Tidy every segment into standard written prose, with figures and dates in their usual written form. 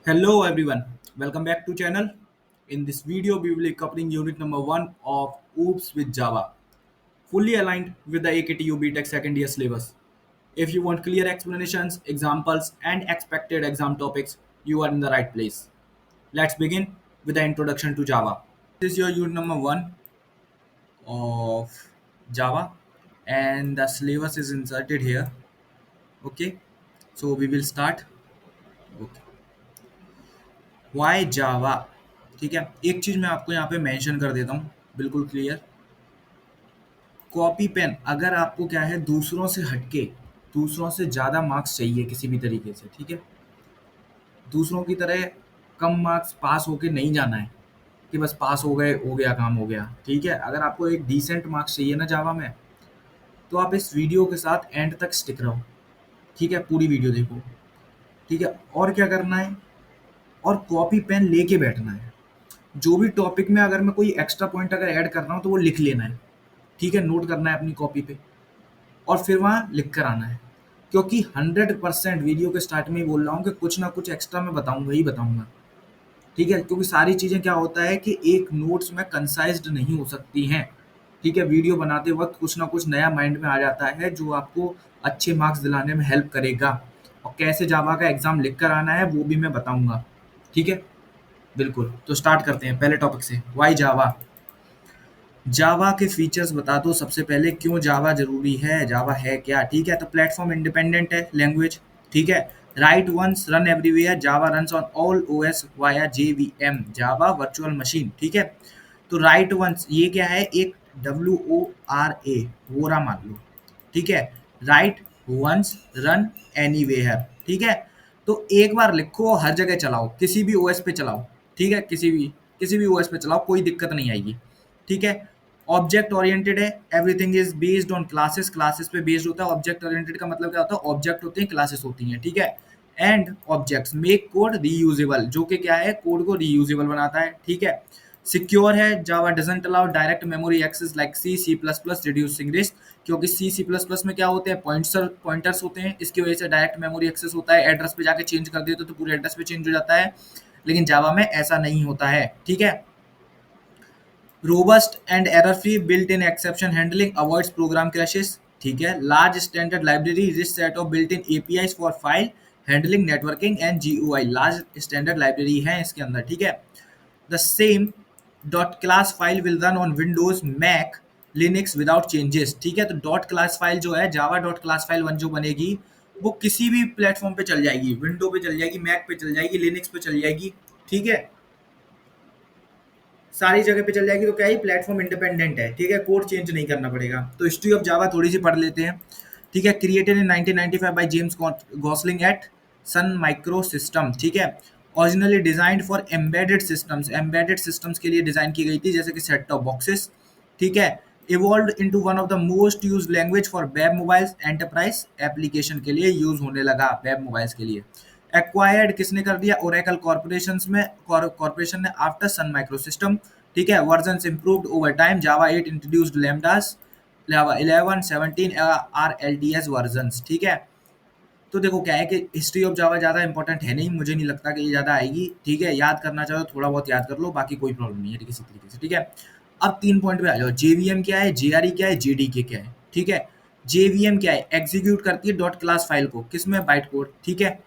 Hello everyone, welcome back to channel. In this video, we will be covering unit number 1 of OOPS with Java, fully aligned with the AKTU BTech second year syllabus. If you want clear explanations, examples, and expected exam topics, you are in the right place. Let's begin with the introduction to Java. This is your unit number 1 of Java, and the syllabus is inserted here. Okay, so we will start. Okay. Why Java. ठीक है, एक चीज मैं आपको यहाँ पे mention कर देता हूँ, बिल्कुल क्लियर. कॉपी पेन अगर आपको क्या है दूसरों से हटके दूसरों से ज़्यादा मार्क्स चाहिए किसी भी तरीके से, ठीक है, दूसरों की तरह कम मार्क्स पास होके नहीं जाना है कि बस पास हो गए हो गया काम हो गया. ठीक है, अगर आपको एक डिसेंट मार्क्स चाहिए ना जावा में, तो आप इस वीडियो के साथ एंड तक स्टिक रहो. ठीक है, पूरी वीडियो देखो. ठीक है, और क्या करना है, और कॉपी पेन लेके बैठना है. जो भी टॉपिक में अगर मैं कोई एक्स्ट्रा पॉइंट अगर ऐड कर रहा हूँ तो वो लिख लेना है. ठीक है, नोट करना है अपनी कॉपी पे और फिर वहाँ लिख कर आना है. क्योंकि 100% वीडियो के स्टार्ट में ही बोल रहा हूँ कि कुछ ना कुछ एक्स्ट्रा मैं बताऊंगा ही बताऊंगा. ठीक है, क्योंकि सारी चीज़ें क्या होता है कि एक नोट्स में कंसाइज्ड नहीं हो सकती हैं. ठीक है, वीडियो बनाते वक्त कुछ ना कुछ नया माइंड में आ जाता है जो आपको अच्छे मार्क्स दिलाने में हेल्प करेगा. और कैसे जावा का एग्जाम लिख कर आना है वो भी मैं बताऊंगा. ठीक है, बिल्कुल. तो स्टार्ट करते हैं पहले टॉपिक से, वाई जावा. जावा के फीचर्स बता दो सबसे पहले, क्यों जावा जरूरी है, जावा है क्या. ठीक है, तो प्लेटफॉर्म इंडिपेंडेंट है लैंग्वेज. ठीक है, write once run everywhere, Java runs on all OS via JVM, Java virtual machine. ठीक है, तो राइट वंस ये क्या है, एक WORA वोरा मान लो. ठीक है, राइट वंस रन एनीवेयर. ठीक है, तो एक बार लिखो हर जगह चलाओ, किसी भी ओएस पे चलाओ. ठीक है, किसी भी ओएस पे चलाओ, कोई दिक्कत नहीं आएगी. ठीक है, ऑब्जेक्ट ओरिएंटेड है, everything is based on classes, classes पे बेस्ड होता है. ऑब्जेक्ट ओरिएंटेड का मतलब क्या होता है, ऑब्जेक्ट होते हैं, क्लासेस होती हैं. ठीक है, and objects make code reusable, जो कि क्या है, कोड को रीयूजेबल बनाता है. ठीक है, सिक्योर है, Java doesn't allow direct memory access like C plus plus, reducing risk. क्योंकि सी प्लस प्लस में क्या होते हैं, पॉइंटर्स होते हैं, इसकी वजह से डायरेक्ट मेमोरी एक्सेस होता है. एड्रेस पे जाके चेंज कर देते तो पूरे एड्रेस पे चेंज हो जाता है, लेकिन जावा में ऐसा नहीं होता है. ठीक है, robust and error free, built in exception handling, avoids program crashes. ठीक है, large standard library, rich set of built in APIs for file handling, networking and GUI. Large standard library है इसके अंदर. ठीक है, the same dot class file will run on Windows, Mac, Linux without changes. ठीक है, तो dot class file जो है, Java dot class file one जो बनेगी वो किसी भी प्लेटफॉर्म पे चल जाएगी, विंडो पे चल जाएगी, मैक पे चल जाएगी, लिनक्स पे चल जाएगी. ठीक है, सारी जगह पे चल जाएगी. तो क्या ही प्लेटफॉर्म इंडिपेंडेंट है. ठीक है, कोड चेंज नहीं करना पड़ेगा. तो हिस्ट्री ऑफ जावा थोड़ी सी पढ़ लेते हैं. ठीक है, created in 1995 by James Gosling at Sun micro system. ठीक है, originally designed for embedded systems के लिए डिजाइन की गई थी, जैसे कि सेट टॉप बॉक्सेस. ठीक है, evolve into one of the most used language for web mobiles, enterprise application के लिए यूज होने लगा, वेब मोबाइल्स के लिए. एक्वायर्ड किसने कर दिया, ओरेकल कॉर्पोरेशन ने आफ्टर सन माइक्रो सिस्टम. ठीक है, वर्जन इंप्रूव्ड ओवर टाइम, जावा 8 इंट्रोड्यूस्ड लैम्डास, जावा 11 17 R L T S version. ठीक है, तो देखो क्या है कि हिस्ट्री ऑफ जावा ज़्यादा इंपॉर्टेंट है नहीं, मुझे नहीं लगता कि ये ज़्यादा आएगी. ठीक है, याद करना चाहो तो थोड़ा बहुत याद कर लो, बाकी कोई प्रॉब्लम नहीं है किसी तरीके से. ठीक है, अब 3 पॉइंट पे आ जाओ. जेवीएम क्या है, जेआरई क्या है, जेडीके क्या है. ठीक है, जेवीएम क्या है, एग्जीक्यूट करती है डॉट क्लास फाइल को, किसमें, बाइट कोड. ठीक है,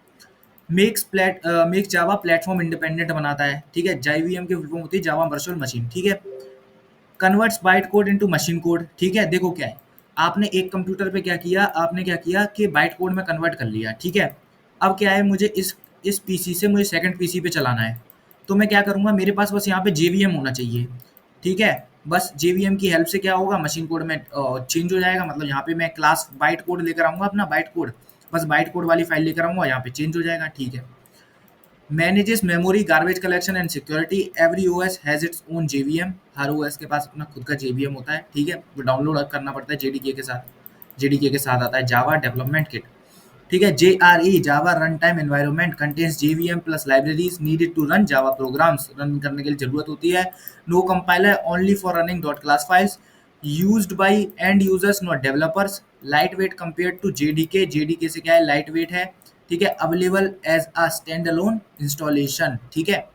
मेक्स जावा प्लेटफॉर्म इंडिपेंडेंट बनाता है. ठीक है, जेवीएम की फुल फॉर्म होती है जावा वर्चुअल मशीन. ठीक है, converts byte code into machine code. ठीक है, देखो क्या है, आपने एक कंप्यूटर पे क्या किया, आपने क्या किया कि बाइट कोड में कन्वर्ट कर लिया. ठीक है, अब क्या है, मुझे इस पीसी से मुझे सेकंड पीसी पे चलाना है, तो मैं क्या करूँगा, मेरे पास बस यहाँ पे जेवीएम होना चाहिए. ठीक है, बस जेवीएम की हेल्प से क्या होगा, मशीन कोड में चेंज हो जाएगा. मतलब यहाँ पे मैं क्लास बाइट कोड लेकर आऊँगा, अपना बाइट कोड, बस बाइट कोड वाली फाइल लेकर आऊँगा, यहाँ पे चेंज हो जाएगा. ठीक है, manages memory, garbage collection and security, every OS has its own JVM. Her OS के पास अपना खुद का जेवीएम होता है. ठीक है, वो डाउनलोड करना पड़ता है जेडीके के साथ. जेडीके के साथ आता है जावा डेवलपमेंट किट. ठीक है, JRE Java run time environment contains JVM plus libraries needed to run Java programs. Run करने के लिए जरूरत होती है. No compiler, only for running dot class files, used by end users not developers. Light weight compare to JDK, JDK से क्या है, light weight है. ठीक है, available as a stand alone installation, ठीक है,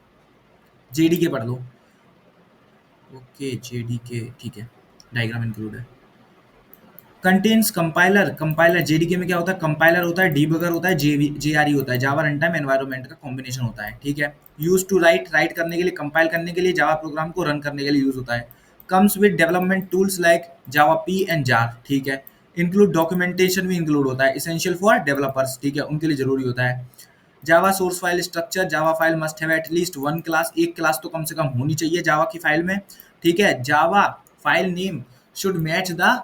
जेडीके पढ़ लो। ओके जेडीके, ठीक है, डायग्राम इंक्लूड है। कंटेन्स कंपाइलर, कंपाइलर जेडीके में क्या होता है, कंपाइलर होता है, डीबगर होता है, जेआरई होता है, जावा रन टाइम एनवायरनमेंट का कॉम्बिनेशन होता है, ठीक है। यूज टू राइट, राइट करने के लिए, कंपाइल करने के लिए, जावा प्रोग्राम को रन करने के लिए यूज होता है। Comes with development tools like Java P and jar, ठीक है। इंक्लूड डॉक्यूमेंटेशन भी इंक्लूड होता है, इसेंशियल फॉर डेवलपर्स, ठीक है, उनके लिए जरूरी होता है। Java source file structure, Java file must have at least one class, एक क्लास तो कम से कम होनी चाहिए जावा की फाइल में, ठीक है। Java file name should match the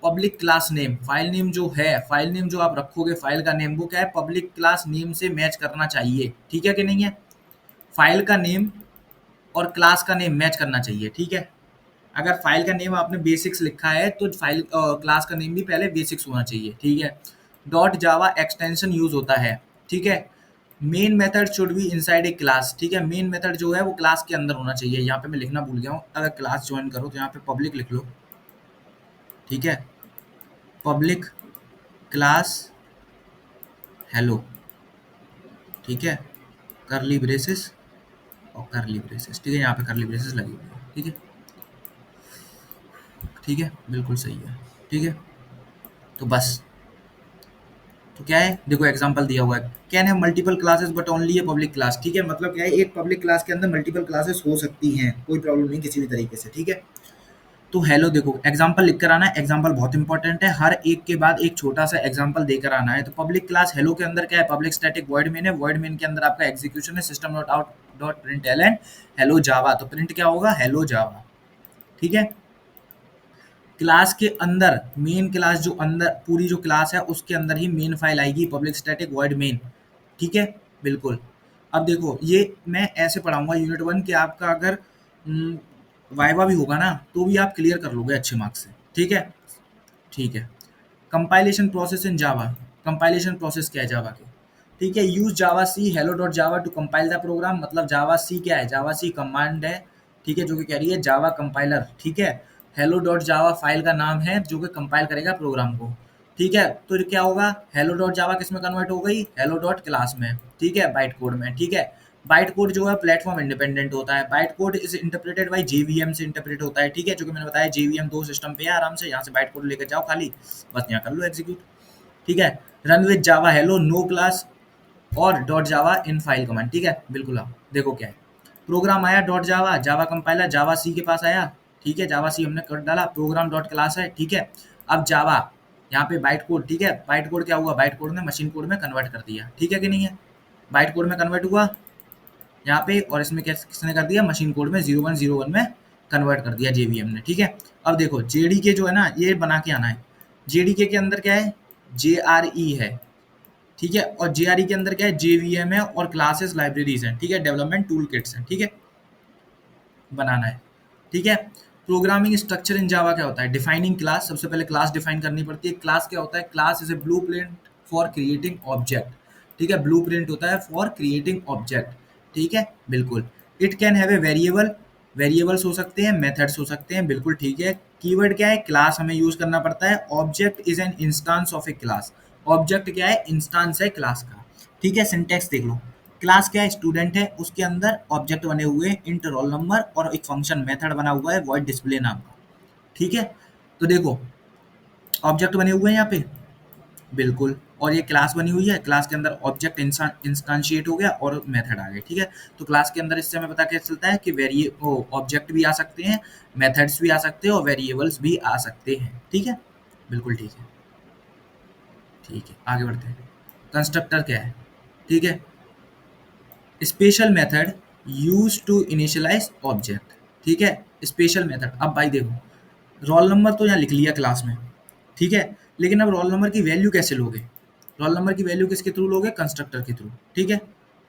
public class name, file name जो है, फाइल नेम जो आप रखोगे फाइल का नेम, वो क्या है, पब्लिक क्लास नेम से मैच करना चाहिए, ठीक है कि नहीं है। फाइल का नेम और क्लास का नेम मैच करना चाहिए, ठीक है। अगर फाइल का नेम आपने बेसिक्स लिखा है तो फाइल क्लास का नेम भी पहले बेसिक्स होना चाहिए, ठीक है। डॉट जावा एक्सटेंशन यूज होता है, ठीक है। Main method should be inside a class, ठीक है, मेन मेथड जो है वो क्लास के अंदर होना चाहिए। यहाँ पे मैं लिखना भूल गया हूँ, अगर क्लास ज्वाइन करो तो यहाँ पे पब्लिक लिख लो, ठीक है, पब्लिक क्लास हेलो, ठीक है, करली ब्रेसेस और करली ब्रेसेस, ठीक है, यहाँ पे करली ब्रेसेस लगी हुई है, ठीक है, ठीक है, बिल्कुल सही है, ठीक है। तो बस, तो क्या है, देखो एग्जांपल दिया हुआ है, can have multiple classes but only a public class, ठीक है, मतलब क्या है, एक पब्लिक क्लास के अंदर मल्टीपल क्लासेस हो सकती हैं, कोई प्रॉब्लम नहीं किसी भी तरीके से, ठीक है। तो हेलो देखो एग्जांपल लिख कर आना है, एग्जांपल बहुत इंपॉर्टेंट है, हर एक के बाद एक छोटा सा एग्जांपल देकर आना है। तो पब्लिक क्लास हेलो के अंदर क्या है, पब्लिक स्टैटिक वॉइड मेन है, वॉइड मेन के अंदर आपका एग्जीक्यूशन है system dot out dot println hello Java, तो प्रिंट क्या होगा, हेलो जावा, ठीक है। क्लास के अंदर मेन क्लास जो अंदर पूरी जो क्लास है उसके अंदर ही मेन फाइल आएगी, पब्लिक स्टैटिक वॉइड मेन, ठीक है, बिल्कुल। अब देखो ये मैं ऐसे पढ़ाऊंगा यूनिट 1 कि आपका अगर वाइवा भी होगा ना तो भी आप क्लियर कर लोगे अच्छे मार्क्स से, ठीक है, ठीक है। Compilation process in Java, compilation process क्या है जावा की, ठीक है। Use Java C hello dot Java to compile the program, मतलब जावा सी क्या है, जावा सी कमांड है, ठीक है, जो कि कह रही है जावा कंपाइलर, ठीक है। हेलो डॉट जावा फाइल का नाम है जो कि कंपाइल करेगा प्रोग्राम को, ठीक है। तो क्या होगा, हेलो डॉट जावा किस में कन्वर्ट हो गई, हेलो डॉट क्लास में, ठीक है, बाइट कोड में, ठीक है। बाइट कोड जो है प्लेटफॉर्म इंडिपेंडेंट होता है, byte code is interpreted bye JVM से इंटरप्रेट होता है, ठीक है, जो कि मैंने बताया जेवीएम दो सिस्टम पे है, आराम से यहाँ से बाइट कोड लेकर जाओ खाली, बस यहाँ कर लो एग्जीक्यूट, ठीक है। Run with Java hello no class और dot Java in file command, ठीक है, बिल्कुल। आप देखो क्या है, प्रोग्राम आया डॉट जावा, जावा कंपाइलर जावा सी के पास आया, ठीक है, जावा सी हमने कर डाला, प्रोग्राम डॉट क्लास है, ठीक है। अब जावा यहाँ पे बाइट कोड, ठीक है, बाइट कोड क्या हुआ, बाइट कोड ने मशीन कोड में कन्वर्ट कर दिया, ठीक है कि नहीं है, बाइट कोड में कन्वर्ट हुआ यहाँ पे, और इसमें किसने कर दिया, मशीन कोड में 0101 में कन्वर्ट कर दिया जेवीएम ने, ठीक है। अब देखो जेडीके जो है ना ये बना के आना है, जेडीके के अंदर क्या है, जेआरई है, ठीक है, और जेआरई के अंदर क्या है, जेवीएम है और क्लासेस लाइब्रेरीज हैं, ठीक है, डेवलपमेंट टूल किट्स हैं, ठीक है, बनाना है, ठीक है। प्रोग्रामिंग स्ट्रक्चर इन जावा क्या होता है, डिफाइनिंग क्लास, सबसे पहले क्लास डिफाइन करनी पड़ती है। क्लास क्या होता है, class is a blueprint for creating object, ठीक है, ब्लूप्रिंट होता है फॉर क्रिएटिंग ऑब्जेक्ट, ठीक है, बिल्कुल। It can have a variable, variables हो सकते हैं, मेथड्स हो सकते हैं, बिल्कुल ठीक है। कीवर्ड क्या है, क्लास हमें यूज करना पड़ता है। Object is an instance of A class, object क्या है, इंस्टांस है क्लास का, ठीक है। सिंटेक्स देख लो, क्लास क्या है, स्टूडेंट है, उसके अंदर ऑब्जेक्ट बने हुए हैं, इंट रोल नंबर और एक फंक्शन मेथड बना हुआ है वॉइड डिस्प्ले नाम का, ठीक है। तो देखो ऑब्जेक्ट बने हुए हैं यहाँ पे, बिल्कुल, और ये क्लास बनी हुई है, क्लास के अंदर ऑब्जेक्ट इंस्टांशिएट हो गया और मेथड आ गए, ठीक है। तो क्लास के अंदर इससे हमें पता कैसे चलता है कि वेरिए ऑब्जेक्ट भी आ सकते हैं, मेथड्स भी आ सकते हैं और वेरिएबल्स भी आ सकते हैं, ठीक है, बिल्कुल ठीक है, ठीक है, आगे बढ़ते हैं। कंस्ट्रक्टर क्या है, ठीक है, special method use to initialise object, ठीक है, स्पेशल मेथड। अब भाई देखो रोल नंबर तो यहाँ लिख लिया क्लास में, ठीक है, लेकिन अब रोल नंबर की वैल्यू कैसे लोगे, रोल नंबर की वैल्यू किसके थ्रू लोगे, कंस्ट्रक्टर के थ्रू, ठीक है,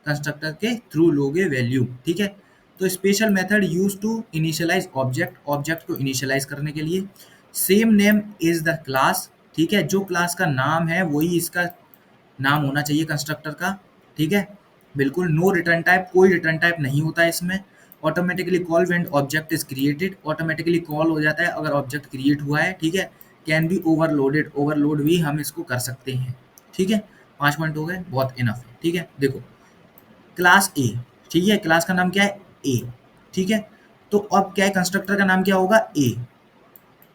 कंस्ट्रक्टर के थ्रू लोगे वैल्यू, ठीक है। तो special method use to initialise object, object को इनिशियलाइज करने के लिए। Same name is the class, ठीक है, जो क्लास का नाम है वही इसका नाम होना चाहिए कंस्ट्रक्टर का, ठीक है, बिल्कुल। नो रिटर्न टाइप, कोई रिटर्न टाइप नहीं होता है इसमें। Automatically call when object is created, automatically call हो जाता है अगर ऑब्जेक्ट क्रिएट हुआ है, ठीक है। कैन बी ओवरलोडेड, ओवरलोड भी हम इसको कर सकते हैं, ठीक है। 5 पॉइंट हो गए, बहुत इनफ है, ठीक है। देखो क्लास ए, ठीक है, क्लास का नाम क्या है ए, ठीक है। तो अब क्या है, कंस्ट्रक्टर का नाम क्या होगा ए,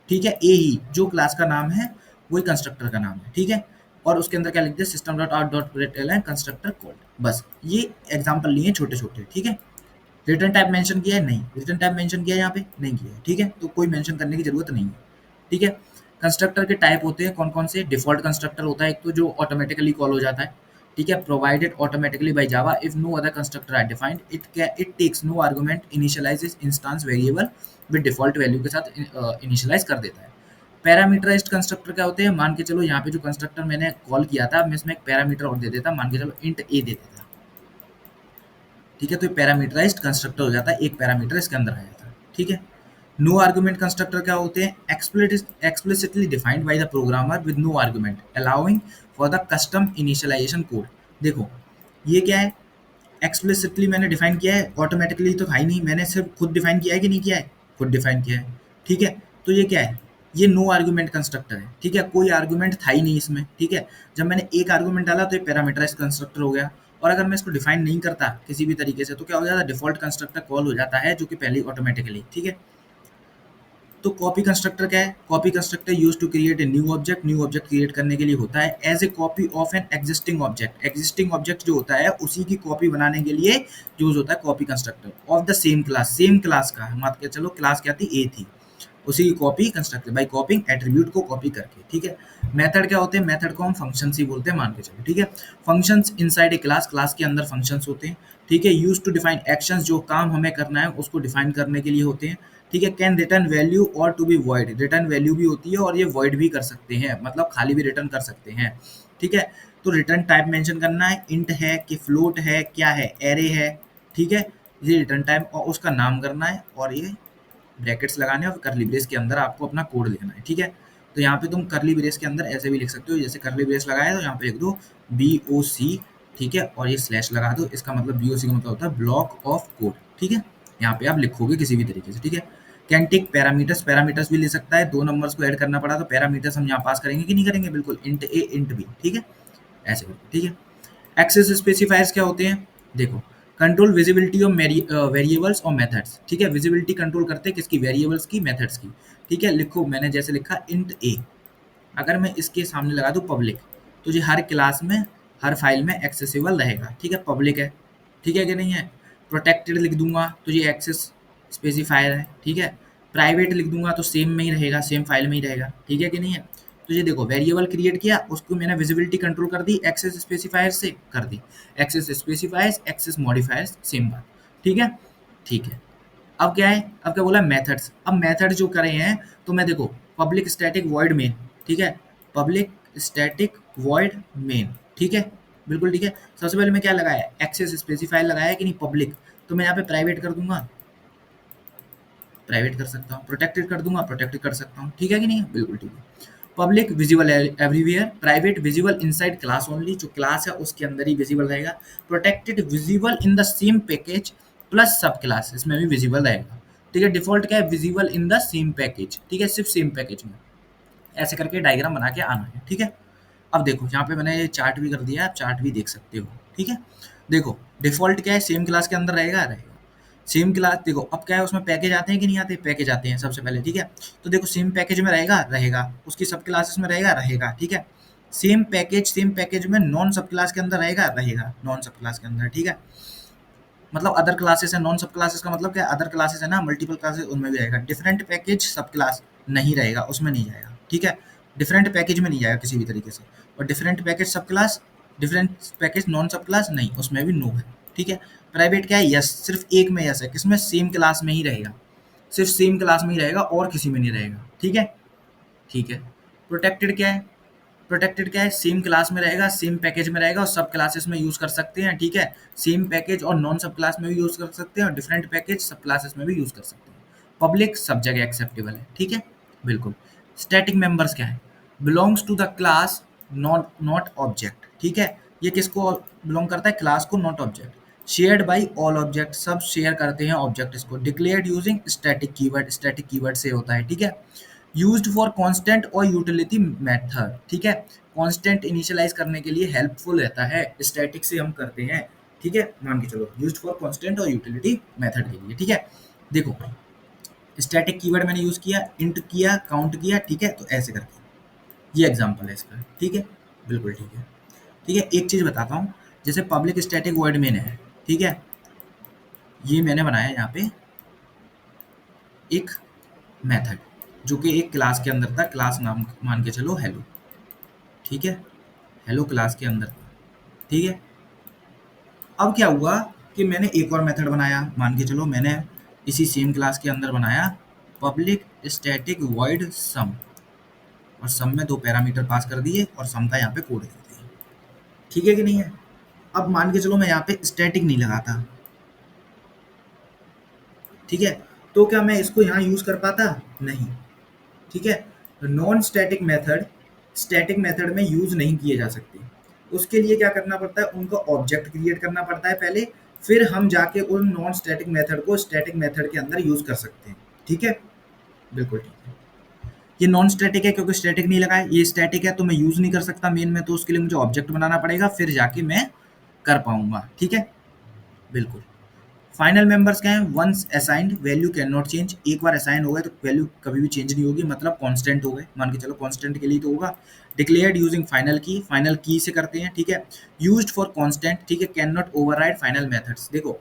ठीक है, ए ही जो क्लास का नाम है वही कंस्ट्रक्टर का नाम है, ठीक है। और उसके अंदर क्या लिखते हैं, system dot out dot println constructor called. बस ये एग्जांपल लिए छोटे छोटे, ठीक है। रिटर्न टाइप मेंशन किया है, नहीं रिटर्न टाइप मेंशन किया है यहाँ पे नहीं किया है, ठीक है। तो कोई मेंशन करने की जरूरत नहीं है, ठीक है। कंस्ट्रक्टर के टाइप होते हैं कौन कौन से, डिफॉल्ट कंस्ट्रक्टर होता है एक तो जो ऑटोमेटिकली कॉल हो जाता है, ठीक है, provided automatically by Java if no other constructor are defined, it takes no argument, initialises instance variable with default value के साथ इनिशियलाइज कर देता है। पैरामीटराइज्ड कंस्ट्रक्टर क्या होते हैं, मान के चलो यहाँ पे जो कंस्ट्रक्टर मैंने कॉल किया था मैं इसमें एक पैरामीटर और दे देता, मान के चलो इंट ए दे देता, ठीक है। तो ये पैरामीटराइज्ड कंस्ट्रक्टर हो जाता है, एक पैरामीटर इसके अंदर आ जाता है, ठीक है। नो आर्गुमेंट कंस्ट्रक्टर क्या होते हैं, explicitly defined by the programmer with no argument allowing for the custom initialisation code. देखो ये क्या है, एक्सप्लिसिटली मैंने डिफाइन किया है, ऑटोमेटिकली तो था ही नहीं, मैंने सिर्फ खुद डिफाइन किया है कि नहीं किया है, खुद डिफाइन किया है, ठीक है। तो ये क्या है, ये नो आर्गुमेंट कंस्ट्रक्टर है, ठीक है, कोई आर्गुमेंट था ही नहीं इसमें, ठीक है। जब मैंने एक आर्गुमेंट डाला तो ये पैरामीटराइज्ड कंस्ट्रक्टर हो गया, और अगर मैं इसको डिफाइन नहीं करता किसी भी तरीके से तो क्या हो जाता है, डिफॉल्ट कंस्ट्रक्टर कॉल हो जाता है जो कि पहले ऑटोमेटिकली, ठीक है। तो कॉपी कंस्ट्रक्टर क्या है, copy constructor use to create a new object, new object create करने के लिए होता है as a copy of an existing object, existing object जो होता है उसी की कॉपी बनाने के लिए यूज होता है copy constructor of the same class, same class का, मान के चलो क्लास क्या थी ए थी, उसी की copy constructor by copying attribute को कॉपी करके, ठीक है। मेथड क्या होते हैं, मेथड को हम फंक्शंस ही बोलते हैं मान के चलो, ठीक है। Functions inside a class, class के अंदर फंक्शंस होते हैं, ठीक है। यूज टू डिफाइन एक्शंस, जो काम हमें करना है उसको डिफाइन करने के लिए होते हैं, ठीक है। कैन रिटर्न वैल्यू और to be void, return value भी होती है और ये वॉइड भी कर सकते हैं, मतलब खाली भी रिटर्न कर सकते हैं, ठीक है। तो रिटर्न टाइप मेंशन करना है, इंट है कि फ्लोट है, क्या है, एरे है, ठीक है। ये रिटर्न टाइप और उसका नाम करना है, और ये ब्रैकेट्स लगाने हैं और करली ब्रेस के अंदर आपको अपना कोड लिखना है, ठीक है। तो यहाँ पे तुम करली ब्रेस के अंदर ऐसे भी लिख सकते हो, जैसे करली ब्रेस लगाया तो यहाँ पे लिख दो BOC, ठीक है, और ये स्लैश लगा दो, इसका मतलब BOC का मतलब होता है ब्लॉक ऑफ कोड, ठीक है। यहाँ पे आप लिखोगे किसी भी तरीके से, ठीक है। कैन टेक पैरामीटर्स, पैरामीटर्स भी ले सकता है, दो नंबर्स को ऐड करना पड़ा तो पैरामीटर्स हम यहाँ पास करेंगे कि नहीं करेंगे, बिल्कुल, इंट ए इंट बी, ठीक है, ऐसे करके, ठीक है। एक्सेस स्पेसिफायर्स क्या होते हैं, देखो कंट्रोल विजिबिलिटी ऑफ वेरिएबल्स और मेथड्स, ठीक है। विजिबिलिटी कंट्रोल करते हैं किसकी, वेरिएबल्स की, मेथड्स की, ठीक है। लिखो मैंने जैसे लिखा इंट ए, अगर मैं इसके सामने लगा दूँ पब्लिक, तो ये हर क्लास में हर फाइल में एक्सेसिबल रहेगा, ठीक है, पब्लिक है, ठीक है कि नहीं है। प्रोटेक्टेड लिख दूंगा तो ये एक्सेस स्पेसिफायर है, ठीक है। प्राइवेट लिख दूंगा तो सेम में ही रहेगा, सेम फाइल में ही रहेगा, ठीक है कि नहीं है। तो ये देखो वेरिएबल क्रिएट किया, उसको मैंने विजिबिलिटी कंट्रोल कर दी, एक्सेस स्पेसिफायर से कर दी, access specifiers access modifiers same बात, ठीक है, ठीक है। अब क्या है, अब क्या बोला, मेथड्स। अब मेथड जो करे हैं तो मैं देखो पब्लिक स्टैटिक वॉइड मेन, ठीक है, पब्लिक स्टैटिक वॉइड मेन, ठीक है, बिल्कुल ठीक है। सबसे पहले मैं क्या लगाया, एक्सेस स्पेसिफायर लगाया कि नहीं, पब्लिक, तो मैं यहाँ पे प्राइवेट कर दूंगा, प्राइवेट कर सकता हूँ, प्रोटेक्टेड कर दूंगा, प्रोटेक्टेड कर सकता हूँ, ठीक है कि नहीं, बिल्कुल ठीक है। Public visible everywhere, private visible inside class only, जो क्लास है उसके अंदर ही विजिबल रहेगा। Protected visible in the same package plus सब क्लास, इसमें भी विजिबल रहेगा, ठीक है। डिफॉल्ट क्या है, visible in the same package, ठीक है, सिर्फ सेम पैकेज में, ऐसे करके डायग्राम बना के आना है, ठीक है। अब देखो यहाँ पे मैंने ये चार्ट भी कर दिया है, आप चार्ट भी देख सकते हो, ठीक है। देखो डिफॉल्ट क्या है, सेम क्लास के अंदर रहेगा, रहेगा सेम क्लास। देखो अब क्या है, उसमें पैकेज आते हैं कि नहीं आते, पैकेज आते हैं सबसे पहले, ठीक है। तो देखो सेम पैकेज में रहेगा, रहेगा, उसकी सब क्लासेस में रहेगा, रहेगा, ठीक है। सेम पैकेज में नॉन सब क्लास के अंदर रहेगा, रहेगा, नॉन सब क्लास के अंदर, ठीक है। मतलब अदर क्लासेस है, नॉन सब क्लासेस का मतलब क्या, अदर क्लासेस है ना, मल्टीपल क्लासेस, उनमें भी रहेगा। डिफरेंट पैकेज सब क्लास नहीं रहेगा, उसमें नहीं जाएगा, ठीक है। डिफरेंट पैकेज में नहीं जाएगा किसी भी तरीके से, और डिफरेंट पैकेज सब क्लास, डिफरेंट पैकेज नॉन सब क्लास नहीं, उसमें भी नो है, ठीक है। प्राइवेट क्या है, यस, सिर्फ एक में यस है, किसमें, सेम क्लास में ही रहेगा, सिर्फ सेम क्लास में ही रहेगा और किसी में नहीं रहेगा, ठीक है, ठीक है। प्रोटेक्टेड क्या है, प्रोटेक्टेड क्या है, सेम क्लास में रहेगा, सेम पैकेज में रहेगा और सब क्लासेस में यूज कर सकते हैं, ठीक है। सेम पैकेज और नॉन सब क्लास में भी यूज कर सकते हैं और डिफरेंट पैकेज सब क्लासेस में भी यूज कर सकते हैं। पब्लिक सब जगह एक्सेप्टेबल है, ठीक है, बिल्कुल। स्टैटिक मेंबर्स क्या है, belongs to the class not not object, ठीक है। ये किसको बिलोंग करता है, क्लास को, not object. Shared by all object, सब शेयर करते हैं ऑब्जेक्ट इसको। Declared using static keyword, static keyword से होता है, ठीक है। यूज्ड फॉर कांस्टेंट और यूटिलिटी मेथड, ठीक है। कांस्टेंट इनिशियलाइज करने के लिए हेल्पफुल रहता है, स्टैटिक से हम करते हैं, ठीक है। मान के चलो यूज्ड फॉर कांस्टेंट और यूटिलिटी मेथड के लिए, ठीक है। देखो स्टैटिक कीवर्ड मैंने यूज किया, इंट किया, काउंट किया, ठीक है। तो ऐसे करके ये एग्जांपल है इसका, ठीक है। बिल्कुल ठीक है, ठीक है। एक चीज बताता हूँ, जैसे पब्लिक स्टैटिक वर्ड मेन है, ठीक है। ये मैंने बनाया यहाँ पे एक मेथड जो कि एक क्लास के अंदर था, क्लास नाम मान के चलो हेलो, ठीक है। हेलो क्लास के अंदर था, ठीक है। अब क्या हुआ कि मैंने एक और मेथड बनाया, मान के चलो मैंने इसी सेम क्लास के अंदर बनाया पब्लिक स्टैटिक वॉइड सम, और सम में 2 पैरामीटर पास कर दिए और सम का यहाँ पे कोड कर दिया, ठीक है कि नहीं है। अब मान के चलो मैं यहाँ पे स्टैटिक नहीं लगाता, ठीक है। तो क्या मैं इसको यहाँ यूज कर पाता? नहीं, ठीक है। Non static method static method में यूज नहीं किए जा सकते। उसके लिए क्या करना पड़ता है, उनका ऑब्जेक्ट क्रिएट करना पड़ता है पहले, फिर हम जाके उन नॉन स्टैटिक मेथड को स्टैटिक मेथड के अंदर यूज कर सकते हैं, ठीक है। बिल्कुल ठीक है। ये नॉन स्टैटिक है क्योंकि स्टैटिक नहीं लगा है, ये स्टैटिक है तो मैं यूज नहीं कर सकता मेन में, तो उसके लिए मुझे ऑब्जेक्ट बनाना पड़ेगा, फिर जाके मैं कर पाऊंगा, ठीक है। बिल्कुल। फाइनल मेंबर्स क्या है, once assigned value cannot change, एक बार असाइन हो गए तो वैल्यू कभी भी चेंज नहीं होगी, मतलब कांस्टेंट हो गए, मान के चलो कांस्टेंट के लिए तो होगा। डिक्लेयर्ड यूजिंग फाइनल की से करते हैं, ठीक है। यूज्ड फॉर कांस्टेंट, ठीक है, can not override final methods. देखो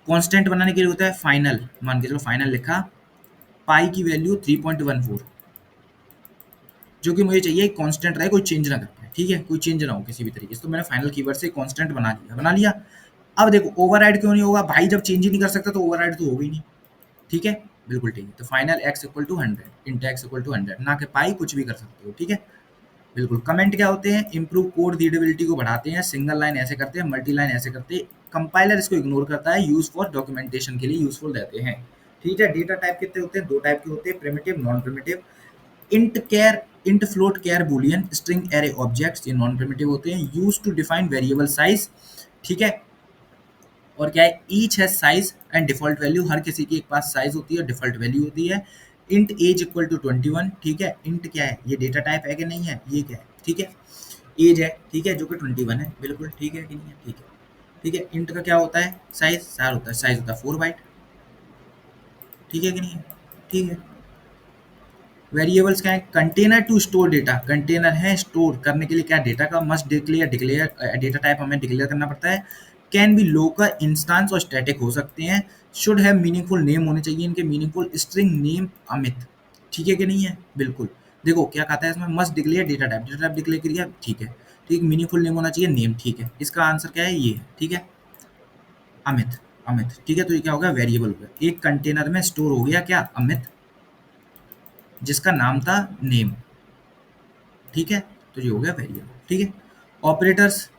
कांस्टेंट बनाने के लिए होता है फाइनल, मान के चलो फाइनल लिखा, पाई की वैल्यू 3.14, जो कि मुझे चाहिए कांस्टेंट रहे, कोई चेंज ना कर पाए, ठीक है, कोई चेंज ना हो किसी भी तरीके से, तो मैंने फाइनल कीवर्ड से कांस्टेंट बना लिया। अब देखो ओवरराइड क्यों नहीं होगा भाई, जब चेंज ही नहीं कर सकता तो ओवरराइड तो होगा ही नहीं, ठीक है। बिल्कुल ठीक है। तो final x equal to 100, int x equal to 100, ना कि पाई, कुछ भी कर सकते हो, ठीक है। बिल्कुल। कमेंट क्या होते हैं, इंप्रूव कोड रीडेबिलिटी को बढ़ाते हैं, सिंगल लाइन ऐसे करते हैं, मल्टी लाइन ऐसे करते हैं, कंपाइलर इसको इग्नोर करता है, यूज फॉर डॉक्यूमेंटेशन के लिए यूजफुल रहते हैं, ठीक है। डेटा टाइप कितने होते हैं, 2 टाइप के होते हैं, primitive, non primitive. Int char, int float char boolean string array objects, ये नॉन प्रिमिटिव होते हैं, use to define variable size, ठीक है। और क्या है, ईच है साइज एंड डिफॉल्ट वैल्यू, हर किसी की एक पास साइज होती है और डिफॉल्ट वैल्यू होती है। इंट एज इक्वल टू 21, ठीक है। इंट क्या है, ये डेटा टाइप है कि नहीं है, ये क्या है, ठीक है। एज है, ठीक है, जो कि 21 है, बिल्कुल ठीक है कि नहीं है, ठीक है। ठीक है। इंट का क्या होता है, साइज, साइज होता है 4 बाइट, ठीक है कि नहीं है, ठीक है। वेरिएबल्स क्या है, container to store data, container है स्टोर करने के लिए क्या, डेटा का मस्ट डिक्लेयर, डेटा टाइप हमें डिक्लेयर करना पड़ता है। कैन बी लोकल इंस्टेंस और स्टैटिक हो सकते हैं। शुड हैव मीनिंगफुल नेम होने चाहिए इनके, मीनिंगफुल स्ट्रिंग नेम अमित, ठीक है कि नहीं है, बिल्कुल। देखो क्या कहता है इसमें, must declare data type declare किया, ठीक है। ठीक, मीनिंगफुल नेम होना चाहिए नेम, ठीक है। इसका आंसर क्या है, ये है, ठीक है, अमित, अमित, ठीक है। तो ये क्या होगा, वेरिएबल हो गया, एक कंटेनर में स्टोर हो गया क्या, अमित, जिसका नाम था नेम, ठीक है। तो ये हो गया वेरिएबल, ठीक है। ऑपरेटर्स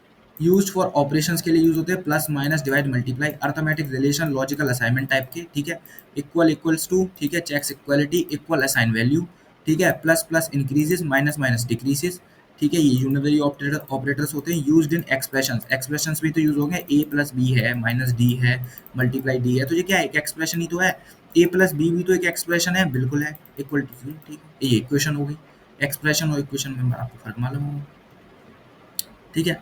यूज्ड फॉर ऑपरेशंस के लिए यूज होते हैं, plus minus divide multiply, arithmetic relation, logical assignment type के, ठीक है। इक्वल इक्वल्स टू, ठीक है, checks equality, equal assign value, ठीक है। Plus plus increases, minus minus decreases, ठीक है। ये यूनिटरी ऑपरेटर्स होते हैं, यूज्ड इन एक्सप्रेशंस, एक्सप्रेशंस भी तो यूज हो गए, ए प्लस बी है, माइनस डी है, मल्टीप्लाई डी है, तो ये क्या है, एक एक्सप्रेशन ही तो है। ए प्लस बी भी तो एक एक्सप्रेशन है, बिल्कुल है, इक्वल टू, ठीक है, ये इक्वेशन हो गई। एक्सप्रेशन और इक्वेशन में आपको फर्क मालूम होगा, ठीक है।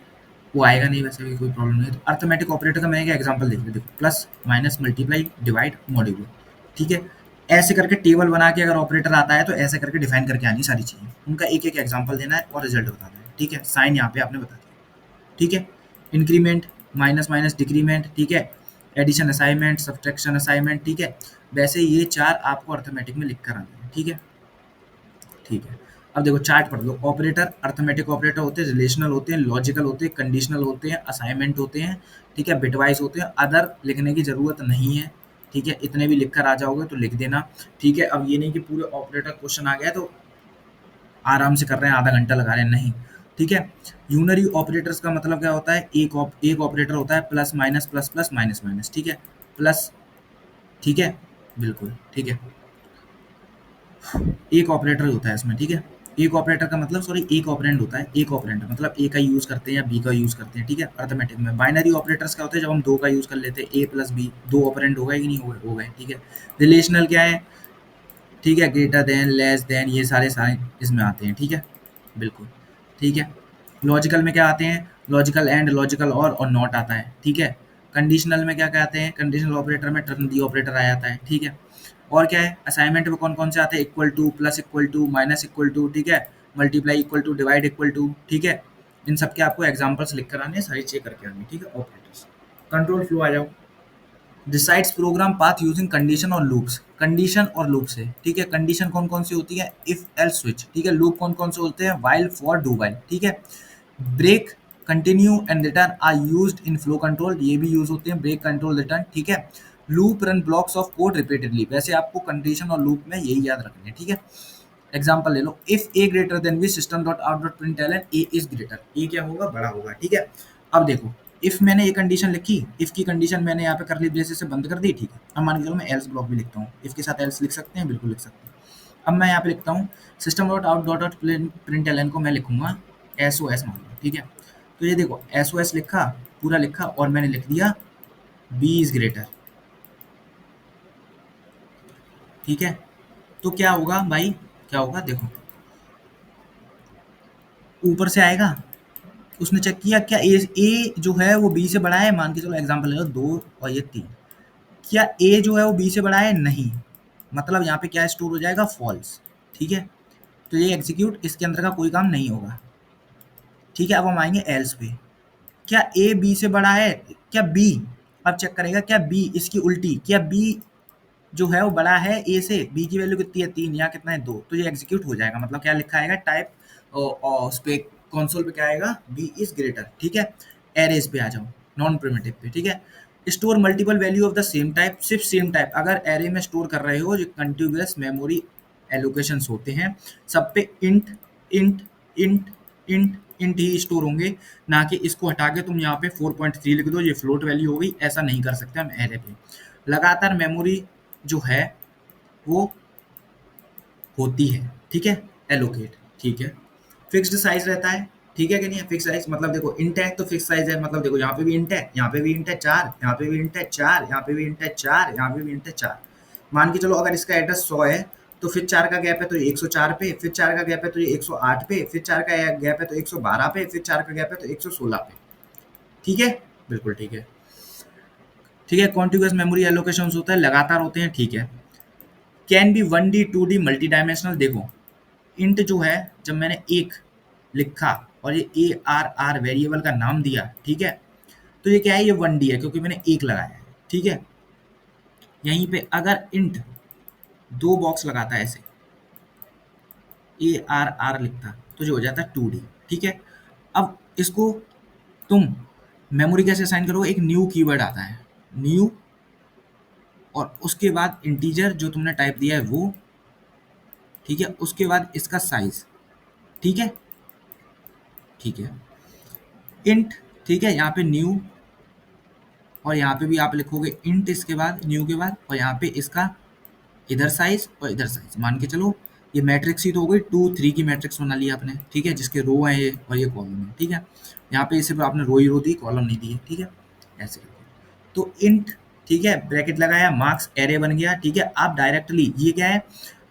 वो आएगा नहीं, वैसे भी कोई प्रॉब्लम नहीं है। तो अर्थमेटिक ऑपरेटर का मैं एक एग्जांपल देख देखो, plus minus multiply divide modulo, ठीक है। ऐसे करके टेबल बना के अगर ऑपरेटर आता है तो ऐसे करके डिफाइन करके आनी सारी चीज़ें, उनका एक एक एग्जांपल देना है और रिजल्ट बताना है, ठीक है। साइन यहाँ पे आपने बता दिया, ठीक है। इंक्रीमेंट, माइनस माइनस डिक्रीमेंट, ठीक है। एडिशन असाइनमेंट, सब्ट्रैक्शन असाइनमेंट, ठीक है। वैसे ये 4 आपको अर्थमेटिक में लिख कर आने हैं, ठीक है, ठीक है। अब देखो चार्ट पढ़ लो, ऑपरेटर, अर्थमेटिक ऑपरेटर होते हैं, रिलेशनल होते हैं, लॉजिकल होते हैं, कंडीशनल होते हैं, असाइनमेंट होते हैं, ठीक है, बिटवाइज होते हैं, अदर लिखने की ज़रूरत नहीं है, ठीक है। इतने भी लिख कर आ जाओगे तो लिख देना, ठीक है। अब ये नहीं कि पूरे ऑपरेटर क्वेश्चन आ गया तो आराम से कर रहे हैं, आधा घंटा लगा रहे हैं, नहीं, ठीक है। यूनरी ऑपरेटर्स का मतलब क्या होता है, एक ऑपरेटर होता है, plus minus plus plus minus minus, ठीक है, प्लस, ठीक है, बिल्कुल ठीक है। एक ऑपरेटर होता है इसमें, ठीक है। एक ऑपरेटर का मतलब, सॉरी, एक ऑपरेंड होता है, एक ऑपरेंड मतलब ए का यूज करते हैं या बी का यूज करते हैं, ठीक है, अर्थमेटिक में। बाइनरी ऑपरेटर्स क्या होते हैं, जब हम 2 का यूज कर लेते हैं, ए प्लस बी, 2 ऑपरेंड हो गए कि नहीं हो गए, ठीक है। रिलेशनल क्या है, ठीक है, ग्रेटर देन, लेस देन, ये सारे सारे इसमें आते हैं, ठीक है, बिल्कुल, ठीक है। लॉजिकल में क्या आते हैं, लॉजिकल एंड, लॉजिकल और नॉट आता है, ठीक है। कंडीशनल में क्या कहते हैं, कंडीशनल ऑपरेटर में टर्न दी ऑपरेटर आ जाता है, ठीक है। और क्या है, असाइनमेंट में कौन कौन से आते हैं, equal to, plus equal to, minus equal to, ठीक है, multiply equal to, divide equal to, ठीक है। इन सब के आपको एग्जाम्पल्स लिख कर आने हैं, सारी चेक करके आनी है, ठीक है। ऑपरेटर्स, कंट्रोल फ्लो आ जाओ। Decides program path using condition और लूप्स, कंडीशन और लूप से, ठीक है। कंडीशन कौन कौन सी होती है, इफ एल्स स्विच, ठीक है। लूप कौन कौन से होते हैं, व्हाइल, फॉर, डू व्हाइल, ठीक है। Break, continue and return are used in flow control, ये भी यूज होते हैं, ब्रेक, कंट्रोल, रिटर्न, ठीक है। Loop run blocks of code repeatedly, वैसे आपको कंडीशन और लूप में यही याद रखना है, ठीक है। एग्जाम्पल ले लो, if A greater than B system dot out dot print L A is greater, A क्या होगा, बड़ा होगा, ठीक है। अब देखो, इफ मैंने ये कंडीशन लिखी, इफ की कंडीशन मैंने यहाँ पे करली ब्रेसेस से बंद कर दी, ठीक है। अब मान के चलो मैं एल्स ब्लॉक भी लिखता हूँ, इफ के साथ एल्स लिख सकते हैं, बिल्कुल लिख सकते हैं। अब मैं यहाँ पे लिखता हूँ system dot out dot dot print L को मैं लिखूंगा एस ओ एस मान लो, ठीक है। तो ये देखो एस ओ एस लिखा, पूरा लिखा, और मैंने लिख दिया बी इज ग्रेटर, ठीक है। तो क्या होगा भाई, क्या होगा, देखो ऊपर से आएगा, उसने चेक किया क्या ए जो है वो बी से बड़ा है, मान के चलो एग्जांपल ले लो 2 और ये 3, क्या ए जो है वो बी से बड़ा है, नहीं, मतलब यहाँ पे क्या स्टोर हो जाएगा, फॉल्स, ठीक है। तो ये एग्जीक्यूट, इसके अंदर का कोई काम नहीं होगा, ठीक है। अब हम आएंगे एल्स पे, क्या ए बी से बड़ा है, क्या बी, अब चेक करेगा क्या बी, इसकी उल्टी, क्या बी जो है वो बड़ा है ए से, बी की वैल्यू कितनी है 3, यहाँ कितना है 2, तो ये एग्जीक्यूट हो जाएगा, मतलब क्या लिखा आएगा टाइप, उस पे कंसोल पे क्या आएगा, बी इज ग्रेटर, ठीक है। एरेज पे आ जाओ, नॉन प्रिमिटिव पे, ठीक है। Store multiple value of the same type, सिर्फ सेम टाइप, अगर एरे में स्टोर कर रहे हो जो कंटिन्यूअस मेमोरी एलोकेशंस होते हैं, सब पे int int int int int ही स्टोर होंगे, ना कि इसको हटा के तुम यहाँ पे 4.3 लिख दो, ये फ्लोट वैल्यू हो गई, ऐसा नहीं कर सकते हम एरे पे। लगातार मेमोरी जो है वो होती है, ठीक है, एलोकेट, ठीक है। फिक्स्ड साइज रहता है, ठीक है कि नहीं है, फिक्स साइज मतलब देखो इंट है तो फिक्स साइज है, मतलब देखो यहाँ पे भी इंट है, यहाँ पे भी इंट है 4, यहाँ पे भी इंट है 4, यहाँ पे भी इंट है 4, यहाँ पे भी इंट है 4। मान के चलो अगर इसका एड्रेस 100 है, तो फिर 4 का गैप है तो ये 104 पे, फिर 4 का गैप है तो ये 108 पे, फिर 4 का गैप है तो 112 पे, फिर 4 का गैप है तो 116 पे, ठीक है, बिल्कुल ठीक है, ठीक है। कॉन्टिग्यूअस मेमोरी एलोकेशन होता है, लगातार होते हैं, ठीक है। Can B 1D 2D multi dimensional, देखो इंट जो है, जब मैंने एक लिखा और ये ए आर आर वेरिएबल का नाम दिया, ठीक है, तो ये क्या है, ये 1D है क्योंकि मैंने एक लगाया है, ठीक है। यहीं पे अगर इंट 2 बॉक्स लगाता है ऐसे, ए आर आर लिखता, तो जो हो जाता है 2D, ठीक है। अब इसको तुम मेमोरी कैसे असाइन करोगे, एक न्यू कीवर्ड आता है, न्यू, और उसके बाद इंटीजर जो तुमने टाइप दिया है वो, ठीक है, उसके बाद इसका साइज, ठीक है, ठीक है, इंट, ठीक है, यहाँ पे न्यू, और यहाँ पे भी आप लिखोगे इंट इसके बाद, न्यू के बाद, और यहाँ पे इसका इधर साइज और इधर साइज, मान के चलो ये मैट्रिक्स ही तो हो गई, 2 3 की मैट्रिक्स बना लिया आपने, ठीक है, जिसके रो है ये और ये कॉलम है, ठीक है। यहाँ पे सिर्फ आपने रो ही रो दी, कॉलम नहीं दी है, ठीक है, ऐसे करके। तो इंट, ठीक है, ब्रैकेट लगाया, मार्क्स एरे बन गया, ठीक है। आप डायरेक्टली ये क्या है,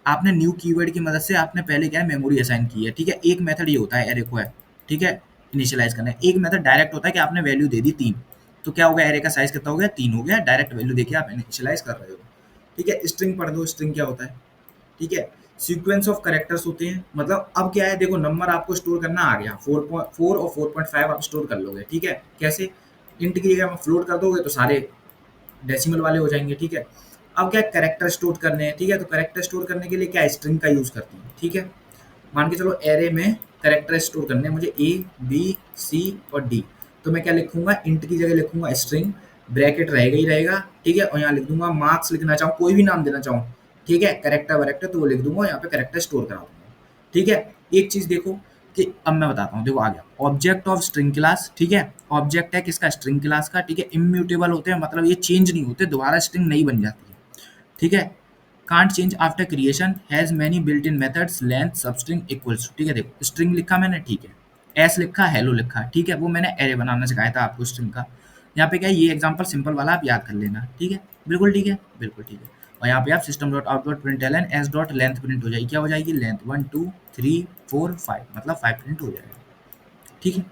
आपने न्यू कीवर्ड की मदद से आपने पहले क्या है मेमोरी असाइन की है, ठीक है। एक मेथड ये होता है एरे को है, ठीक है, इनिशियलाइज करना है। एक मेथड डायरेक्ट होता है कि आपने वैल्यू दे दी 3, तो क्या हो गया, एरे का साइज कितना हो गया, 3 हो गया, डायरेक्ट वैल्यू देके आप इनिशियलाइज कर रहे हो, ठीक है। स्ट्रिंग पढ़ दो, स्ट्रिंग क्या होता है, ठीक है। सीक्वेंस ऑफ कैरेक्टर्स होते हैं, मतलब अब क्या है, देखो नंबर आपको स्टोर करना आ गया, 4 और 4.5 आप स्टोर कर लोगे, ठीक है। कैसे, इंट की जगह फ्लोट कर दोगे तो सारे डेसिमल वाले हो जाएंगे, ठीक है। अब क्या कैरेक्टर स्टोर करने हैं, ठीक है, तो कैरेक्टर स्टोर करने के लिए क्या स्ट्रिंग का यूज करते हैं, ठीक है। मान के चलो एरे में कैरेक्टर स्टोर करने हैं मुझे ए बी सी और डी, तो मैं क्या लिखूंगा, इंट की जगह लिखूंगा स्ट्रिंग, ब्रैकेट रहेगा ही रहेगा, ठीक है, और यहाँ लिख दूंगा मार्क्स, लिखना चाहूँ कोई भी नाम देना चाहूँ, ठीक है, कैरेक्टर वैरेक्टर तो वो लिख दूंगा, यहाँ पे कैरेक्टर स्टोर करा दूंगा, ठीक है। एक चीज देखो कि अब मैं बताता हूँ, देखो आ गया ऑब्जेक्ट ऑफ स्ट्रिंग क्लास, ठीक है। ऑब्जेक्ट है किसका, स्ट्रिंग क्लास का, ठीक है। इम्यूटेबल होते हैं, मतलब ये चेंज नहीं होते, दोबारा स्ट्रिंग नहीं बन जाती है, ठीक है। Can't change after creation, has many built in methods, length substring equals, ठीक है। देखो स्ट्रिंग लिखा मैंने, ठीक है, एस लिखा, हेलो लिखा, ठीक है, वो मैंने एरे बनाना सिखाया था आपको स्ट्रिंग का। यहाँ पे क्या है, ये एग्जांपल सिंपल वाला आप याद कर लेना, ठीक है, बिल्कुल ठीक है, बिल्कुल ठीक है। और यहाँ पे आप system dot out dot println S dot length print हो जाएगी, क्या हो जाएगी लेंथ 1 2 3 4 5 मतलब 5 प्रिंट हो जाएगा, ठीक है।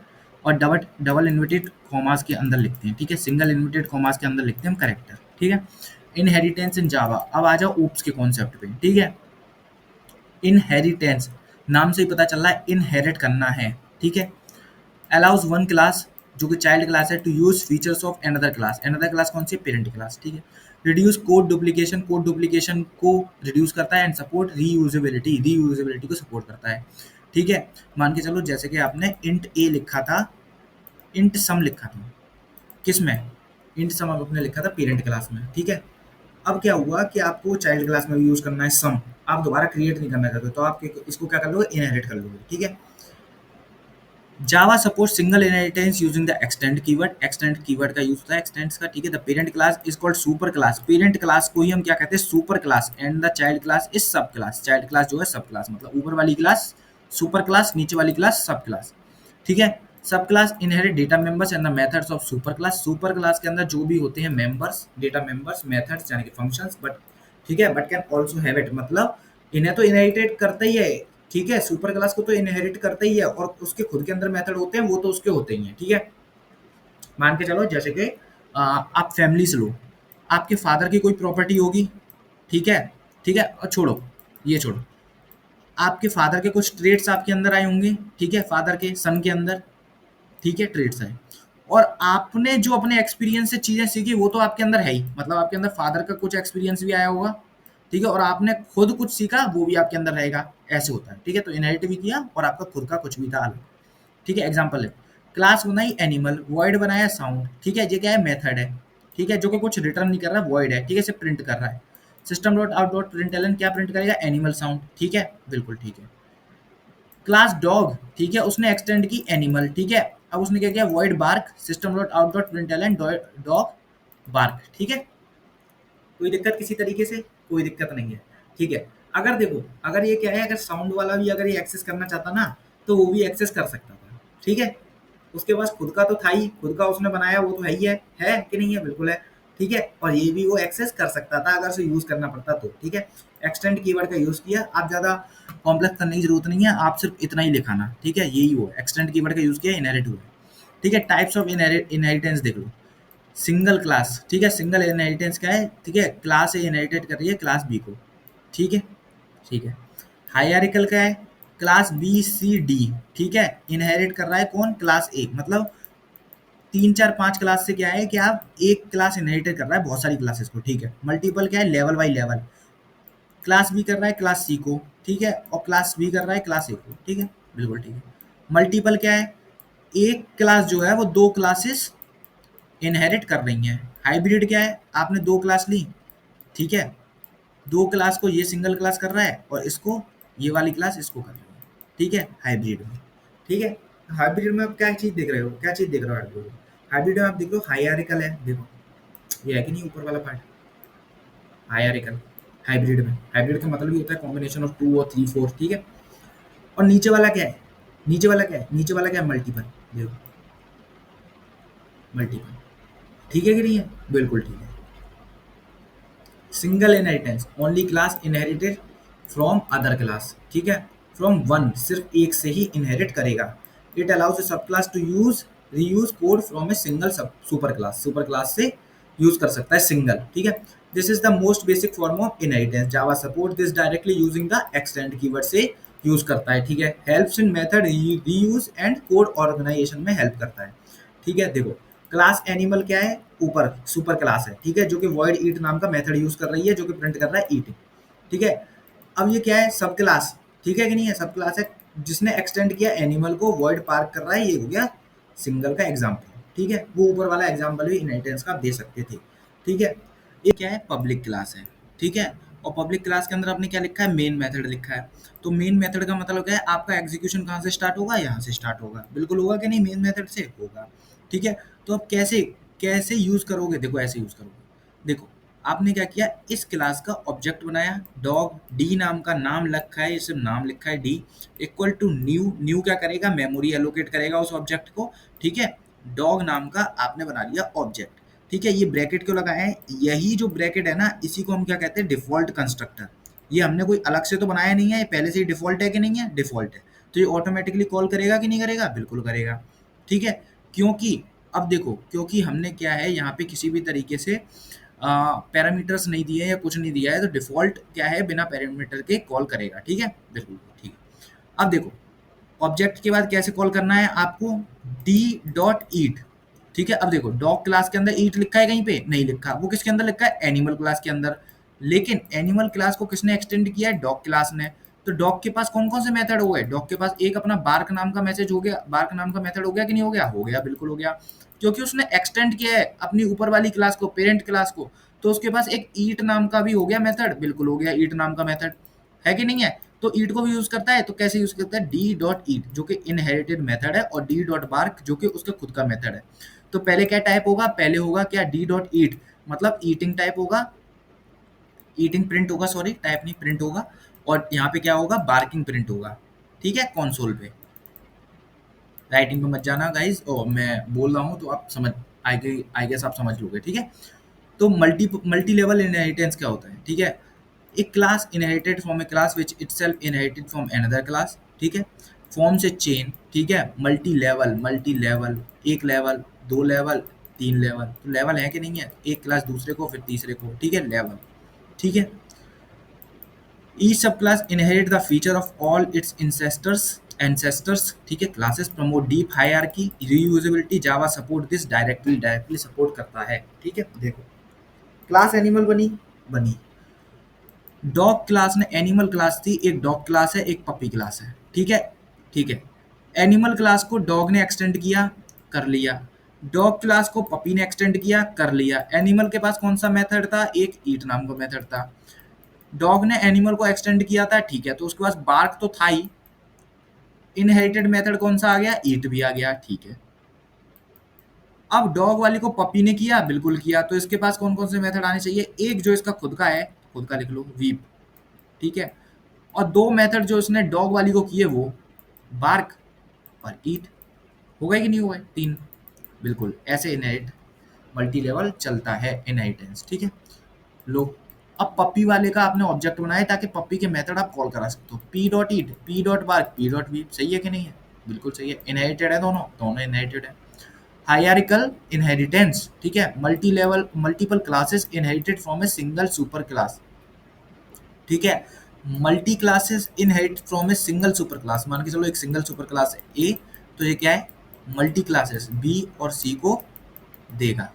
और डबल डबल इन्वर्टेड कॉमास के अंदर लिखते हैं, ठीक है, सिंगल इन्वर्टेड कॉमास के अंदर लिखते हैं हम करेक्टर, ठीक है। इनहेरिटेंस इन जावा, अब आ जाओ ऊप्स के कॉन्सेप्ट पे, ठीक है। इनहेरिटेंस नाम से ही पता चल रहा है इनहेरिट करना है, ठीक है। अलाउज वन क्लास जो कि चाइल्ड क्लास है to use features of another class कौन सी है, पेरेंट क्लास, ठीक है। रिड्यूस कोड डुप्लीकेशन को रिड्यूस करता है एंड सपोर्ट रीयूजेबिलिटी को सपोर्ट करता है, ठीक है। मान के चलो जैसे कि आपने इंट ए लिखा था, इंट सम लिखा था, किस में, इंट सम आपने लिखा था पेरेंट क्लास में, ठीक है। अब क्या हुआ कि आपको चाइल्ड क्लास में भी यूज करना है सम, आप दोबारा क्रिएट नहीं करना चाहते तो आप इसको क्या कर लोगे, इनहेरिट कर लोगे, ठीक है। Java support single inheritance using the extend keyword का यूज होता है एक्सटेंड्स का, ठीक है। The parent class is called super class, parent class को ही हम क्या कहते हैं, super class, and the child class is सब क्लास, चाइल्ड क्लास जो है सब क्लास, मतलब ऊपर वाली क्लास सुपर क्लास, नीचे वाली क्लास सब क्लास, ठीक है। सब class inherit data members and the methods of super class के अंदर जो भी होते हैं मेंबर्स, डेटा मेंबर्स, मेथड्स यानी कि फंक्शंस, बट ठीक है, but can also have it, मतलब इन्हें तो इनहेरिटेट करता ही है, ठीक है, सुपर क्लास को तो इनहेरिट करता ही है, और उसके खुद के अंदर मेथड होते हैं, वो तो उसके होते ही हैं, ठीक है। मान के चलो जैसे कि आप फैमिली से लो, आपके फादर की कोई प्रॉपर्टी होगी, ठीक है, ठीक है, और छोड़ो, ये छोड़ो, आपके फादर के कुछ ट्रेड्स आपके अंदर आए होंगे, ठीक है, फादर के सन के अंदर, ठीक है, ट्रेड्स है, और आपने जो अपने एक्सपीरियंस से चीजें सीखी वो तो आपके अंदर है ही, मतलब आपके अंदर फादर का कुछ एक्सपीरियंस भी आया होगा, ठीक है, और आपने खुद कुछ सीखा वो भी आपके अंदर रहेगा, ऐसे होता है, ठीक है। तो इनहेरिट भी किया और आपका खुद का कुछ भी था अलग, ठीक है। एग्जाम्पल है, क्लास बनाई एनिमल, वॉइड बनाया साउंड, ठीक है, ये क्या है, मेथड है, ठीक है, जो कि कुछ रिटर्न नहीं कर रहा, वॉइड है, ठीक है, सिर्फ प्रिंट कर रहा है। System dot out dot print क्या प्रिंट करेगा, एनिमल साउंड, ठीक है, बिल्कुल ठीक है। क्लास डॉग, ठीक है, उसने एक्सटेंड की एनिमल, ठीक है, अब उसने क्या किया, void bark, system dot out dot println dog bark, ठीक है। कोई दिक्कत किसी तरीके से, कोई दिक्कत नहीं है, ठीक है। अगर देखो, अगर ये क्या है, अगर साउंड वाला भी अगर ये एक्सेस करना चाहता ना तो वो भी एक्सेस कर सकता था, ठीक है। उसके पास खुद का तो था ही, खुद का उसने बनाया, वो तो है ही है कि नहीं है, बिल्कुल है, ठीक है। और ये भी वो एक्सेस कर सकता था अगर उसे यूज करना पड़ता तो, ठीक है। एक्सटेंड कीवर्ड का यूज किया, आप ज्यादा कॉम्प्लेक्स करने की जरूरत नहीं है, आप सिर्फ इतना ही लिखाना, ठीक है, यही वो एक्सटेंड कीवर्ड का यूज किया, इनहेरिट हुआ, ठीक है। टाइप्स ऑफ इनहेरिटेंस देख लो, सिंगल क्लास, ठीक है, सिंगल इनहेरिटेंस क्या है, ठीक है, क्लास ए इनहेरिटेट कर रही है क्लास बी को, ठीक है, ठीक है। हायरार्किकल क्या है, क्लास बी सी डी, ठीक है, इनहेरिट कर रहा है कौन, क्लास ए, मतलब 3 4 5 क्लास से क्या है कि आप एक क्लास इनहेरिट कर रहा है बहुत सारी क्लासेस को, ठीक है। मल्टीपल क्या है, level by level, class B कर रहा है क्लास सी को, ठीक है, और क्लास बी कर रहा है क्लास ए को, ठीक है, बिल्कुल ठीक है। मल्टीपल क्या है, एक क्लास जो है वो दो क्लासेस इनहेरिट कर रही हैं। हाइब्रिड क्या है, आपने दो क्लास ली, ठीक है, दो क्लास को ये सिंगल क्लास कर रहा है और इसको ये वाली क्लास इसको कर रही है, ठीक है, हाइब्रिड में, ठीक है। हाइब्रिड में आप क्या चीज देख रहे हो, क्या चीज देख रहे हो हाइब्रिड में, हाइब्रिड में आप देख लो हायरार्किकल है, देखो ये है कि नहीं ऊपर वाला पार्ट, हायरार्किकल, हाइब्रिड का मतलब ही होता है कॉम्बिनेशन ऑफ 2 और 3 4, ठीक है। और नीचे वाला क्या है, नीचे वाला क्या है, नीचे वाला क्या है, मल्टीपल, देखो मल्टीपल, ठीक है कि नहीं है, बिल्कुल ठीक है। Single inheritance, only class inherited from other class, ठीक है, फ्रॉम वन, सिर्फ एक से ही इनहेरिट करेगा। It allows a sub class to use reuse code from a single super class से यूज कर सकता है सिंगल, ठीक है। This is the most basic form of inheritance, Java supports this directly using the extend keyword से use करता है, ठीक है। Helps in method reuse and code organisation में हेल्प करता है, ठीक है। देखो क्लास एनिमल क्या है, ऊपर सुपर क्लास है, ठीक है, जो कि वॉइड ईट नाम का मेथड यूज कर रही है, जो कि प्रिंट कर रहा है ईटिंग, ठीक है। अब ये क्या है, सब क्लास, ठीक है कि नहीं है, सब क्लास है, जिसने एक्सटेंड किया एनिमल को वॉइड पार्क कर रहा है, ये हो गया सिंगल का एग्जाम्पल, ठीक है। वो ऊपर वाला एग्जाम्पल भी इनहेरिटेंस का आप दे सकते थे, ठीक है। ये क्या है, पब्लिक क्लास है, ठीक है। और पब्लिक क्लास के अंदर आपने क्या लिखा है, मेन मेथड लिखा है। तो मेन मेथड का मतलब क्या है, आपका एग्जीक्यूशन कहाँ से स्टार्ट होगा, यहाँ से स्टार्ट होगा, बिल्कुल होगा कि नहीं, मेन मेथड से होगा, ठीक है। तो अब कैसे कैसे यूज करोगे, देखो ऐसे यूज करोगे, देखो आपने क्या किया, इस क्लास का ऑब्जेक्ट बनाया, डॉग डी नाम का नाम रखा है, ये सिर्फ नाम लिखा है D, equal to new, new क्या करेगा, मेमोरी एलोकेट करेगा उस ऑब्जेक्ट को, ठीक है। डॉग नाम का आपने बना लिया ऑब्जेक्ट, ठीक है, ये ब्रैकेट क्यों लगाया है, यही जो ब्रैकेट है ना, इसी को हम क्या कहते हैं, डिफॉल्ट कंस्ट्रक्टर। ये हमने कोई अलग से तो बनाया नहीं है, ये पहले से ही डिफॉल्ट है कि नहीं है, डिफॉल्ट है। तो ये ऑटोमेटिकली कॉल करेगा कि नहीं करेगा, बिल्कुल करेगा। ठीक है, क्योंकि अब देखो, क्योंकि हमने क्या है यहाँ पे किसी भी तरीके से पैरामीटर्स नहीं दिए या कुछ नहीं दिया है, तो डिफॉल्ट क्या है, बिना पैरामीटर के कॉल करेगा। ठीक है, बिल्कुल ठीक है। अब देखो, ऑब्जेक्ट के बाद कैसे कॉल करना है आपको, डी डॉट ईट। ठीक है, अब देखो, डॉग क्लास के अंदर ईट लिखा है कहीं पे, नहीं लिखा। वो किसके अंदर लिखा है, एनिमल क्लास के अंदर। लेकिन एनिमल क्लास को किसने एक्सटेंड किया है, डॉग क्लास ने। तो डॉग के पास कौन कौन से मेथड हो गए, डॉग के पास एक अपना बार्क नाम का मैसेज हो गया, बार्क नाम का मेथड हो गया कि नहीं हो गया, हो गया, बिल्कुल हो गया। क्योंकि उसने एक्सटेंड किया है अपनी ऊपर वाली क्लास को, पेरेंट क्लास को। तो उसके पास एक ईट नाम का भी हो गया मेथड, बिल्कुल हो गया ईट नाम का मेथड, है कि नहीं है। तो ईट को भी यूज करता है, तो कैसे यूज करता है, डी डॉट ईट जो कि इनहेरिटेड मेथड है, और डी डॉट बार्क जो कि उसका खुद का मेथड है। तो पहले क्या टाइप होगा, पहले होगा क्या, डी डॉट ईट, मतलब ईटिंग टाइप होगा, ईटिंग प्रिंट होगा, सॉरी टाइप नहीं, प्रिंट होगा। और यहाँ पे क्या होगा, बार्किंग प्रिंट होगा। ठीक है, कंसोल पे। राइटिंग पे मत जाना गाइज, और मैं बोल रहा हूँ तो आप समझ, आई गेस आप समझ लोगे। ठीक है, तो मल्टी लेवल इनहेरिटेंस क्या होता है, ठीक है। एक class inherited from A class which itself inherited from another class. ठीक है, फॉर्म से चेन। ठीक है, मल्टी लेवल, एक लेवल, दो लेवल, तीन लेवल। तो लेवल है कि नहीं है, एक क्लास दूसरे को, फिर तीसरे को। ठीक है, लेवल। ठीक है, each subclass inherit the feature of all its ancestors। ठीक है, classes promote deep hierarchy, reusability। Java supports this directly support करता है। ठीक है, देखो, क्लास एनिमल बनी, बनी डॉग क्लास ने, एनिमल क्लास थी, एक डॉग क्लास है, एक पपी क्लास है। ठीक है, ठीक है, एनिमल क्लास को डॉग ने एक्सटेंड किया, कर लिया। डॉग क्लास को पपी ने एक्सटेंड किया, कर लिया। एनिमल के पास कौन सा मेथड था, एक ईट नाम का मेथड था। डॉग ने एनिमल को एक्सटेंड किया था, ठीक है, तो उसके पास बार्क तो था ही। इनहेरिटेड मेथड कौन सा आ गया, ईट भी आ गया। ठीक है, अब डॉग वाली को पपी ने किया, बिल्कुल किया। तो इसके पास कौन कौन से मेथड आने चाहिए, एक जो इसका खुद का है, खुद का लिख लो, वीप। ठीक है, और दो मेथड जो इसने डॉग वाली को किए, वो बार्क और ईट। हो गए कि नहीं हो गए, तीन। बिल्कुल, ऐसे इनहेरिट मल्टी लेवल चलता है इनहेरिटेंस। ठीक है, लो, अब पप्पी वाले का आपने ऑब्जेक्ट बनाया ताकि पप्पी के मेथड आप कॉल करा सकते हो, P dot eat, P dot bark, P dot weep. सही है कि नहीं है, बिल्कुल सही है, इनहेरिटेड है दोनों, दोनों इनहेरिटेड है। Hierarchical inheritance. ठीक है, multi level, multiple classes inherited from a single super class. ठीक है, multi classes inherit from a single super class. मान के चलो एक सिंगल सुपर क्लास है ए, तो ये क्या है, मल्टी क्लासेस बी और सी को देगा।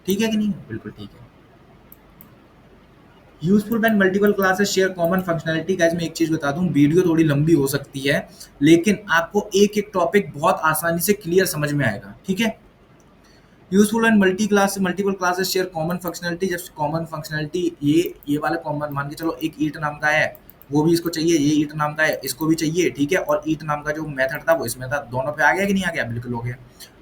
ठीक है कि नहीं, बिल्कुल ठीक है। Useful when multiple classes share common functionality. Guys मैं एक चीज बता दूं, वीडियो थोड़ी लंबी हो सकती है, लेकिन आपको एक एक टॉपिक बहुत आसानी से क्लियर समझ में आएगा। ठीक है, useful and multiple classes share common functionality. जब कॉमन फंक्शनैलिटी, ये वाला कॉमन, मान के चलो एक ईट नाम का है, वो भी इसको चाहिए, ये ईट नाम का है, इसको भी चाहिए। ठीक है, और ईट नाम का जो मेथड था वो इसमें था, दोनों पे आ गया कि नहीं आ गया, बिल्कुल हो गया।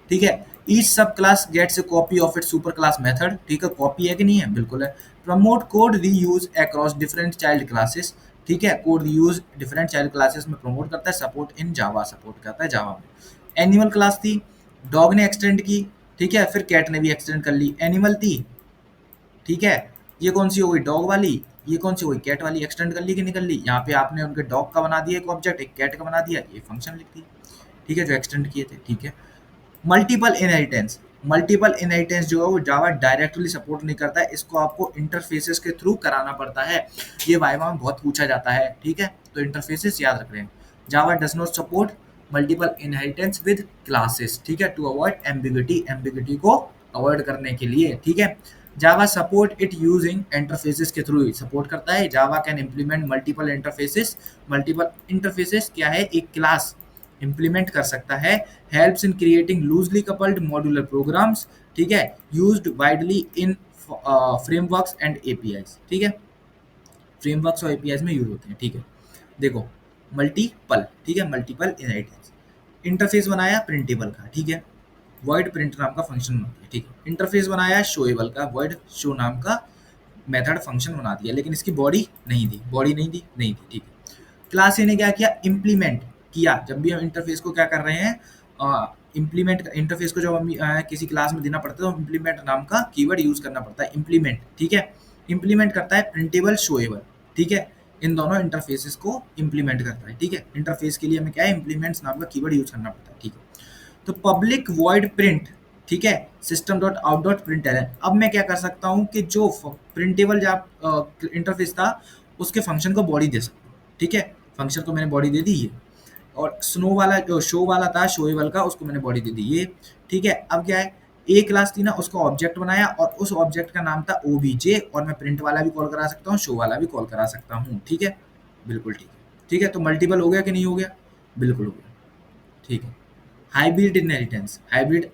ठीक है, each sub class gets a copy of it super class method. ठीक है, कॉपी है कि नहीं है, बिल्कुल है। Promote code reuse across different child classes. ठीक है, code reuse different child classes में प्रमोट करता है, सपोर्ट इन जावा, सपोर्ट करता है जावा में। एनिमल क्लास थी, डॉग ने एक्सटेंड की। ठीक है, फिर कैट ने भी एक्सटेंड कर ली। एनिमल थी, ठीक है, ये कौन सी हो गई, डॉग वाली। ये कौन सी हो गई, कैट वाली। एक्सटेंड कर ली कि निकल ली, यहाँ पे आपने उनके डॉग का बना दिया एक ऑब्जेक्ट, एक कैट का बना दिया, ये फंक्शन लिख दी। ठीक है, जो एक्सटेंड किए थे। ठीक है, मल्टीपल इनहेरिटेंस। मल्टीपल इनहेरिटेंस जो है वो जावा डायरेक्टली सपोर्ट नहीं करता है, इसको आपको इंटरफेसेस के थ्रू कराना पड़ता है। ये वाइवा में बहुत पूछा जाता है। ठीक है, तो इंटरफेसेस याद रख रहे हैं। Java does not support multiple inheritance with classes. ठीक है, टू अवॉइड एम्बिग्युइटी, एम्बिग्युइटी को अवॉइड करने के लिए। ठीक है, Java support it using interfaces के थ्रू सपोर्ट करता है। Java can implement multiple interfaces. Multiple interfaces क्या है, एक क्लास इम्प्लीमेंट कर सकता है। Helps in creating loosely coupled modular programs. ठीक है, used widely in frameworks and APIs. ठीक है, फ्रेमवर्क्स और एपीआईज में यूज होते हैं। ठीक है, देखो, मल्टीपल। ठीक है, मल्टीपल इनहेरिटेंस। इंटरफेस बनाया प्रिंटेबल का। ठीक है, वर्ड प्रिंट नाम का फंक्शन बनाती है। ठीक है, इंटरफेस बनाया शोएबल का, वर्ड शो नाम का मेथड फंक्शन बना दिया, लेकिन इसकी बॉडी नहीं दी, बॉडी नहीं दी, नहीं दी। ठीक है, क्लास ए ने क्या किया, इम्प्लीमेंट किया। जब भी हम इंटरफेस को क्या कर रहे हैं, इम्प्लीमेंट इंटरफेस को जब हम किसी क्लास में देना पड़ता है तो इम्प्लीमेंट नाम का कीवर्ड यूज करना पड़ता है, इम्प्लीमेंट, ठीक है। इम्प्लीमेंट करता है प्रिंटेबल शोएबल, ठीक है। इन दोनों इंटरफेसेस को इम्प्लीमेंट करता है, ठीक है। इंटरफेस के लिए हमें क्या है, इम्प्लीमेंट्स नाम का कीवर्ड यूज करना पड़ता है, ठीक है। तो पब्लिक वॉइड प्रिंट, ठीक है, system dot out dot println. अब मैं क्या कर सकता हूँ कि जो प्रिंटेबल जब इंटरफेस था उसके फंक्शन को बॉडी दे सकता हूँ, ठीक है। फंक्शन को मैंने बॉडी दे दी है, और स्नो वाला जो शो वाला था शोएबल का, उसको मैंने बॉडी दे दी ये, ठीक है। अब क्या है, ए क्लास थी ना, उसका ऑब्जेक्ट बनाया और उस ऑब्जेक्ट का नाम था ओबीजे, और मैं प्रिंट वाला भी कॉल करा सकता हूँ, शो वाला भी कॉल करा सकता हूँ, ठीक है। बिल्कुल ठीक है, ठीक है। तो मल्टीपल हो गया कि नहीं हो गया, बिल्कुल हो गया, ठीक है। Hybrid inheritance, hybrid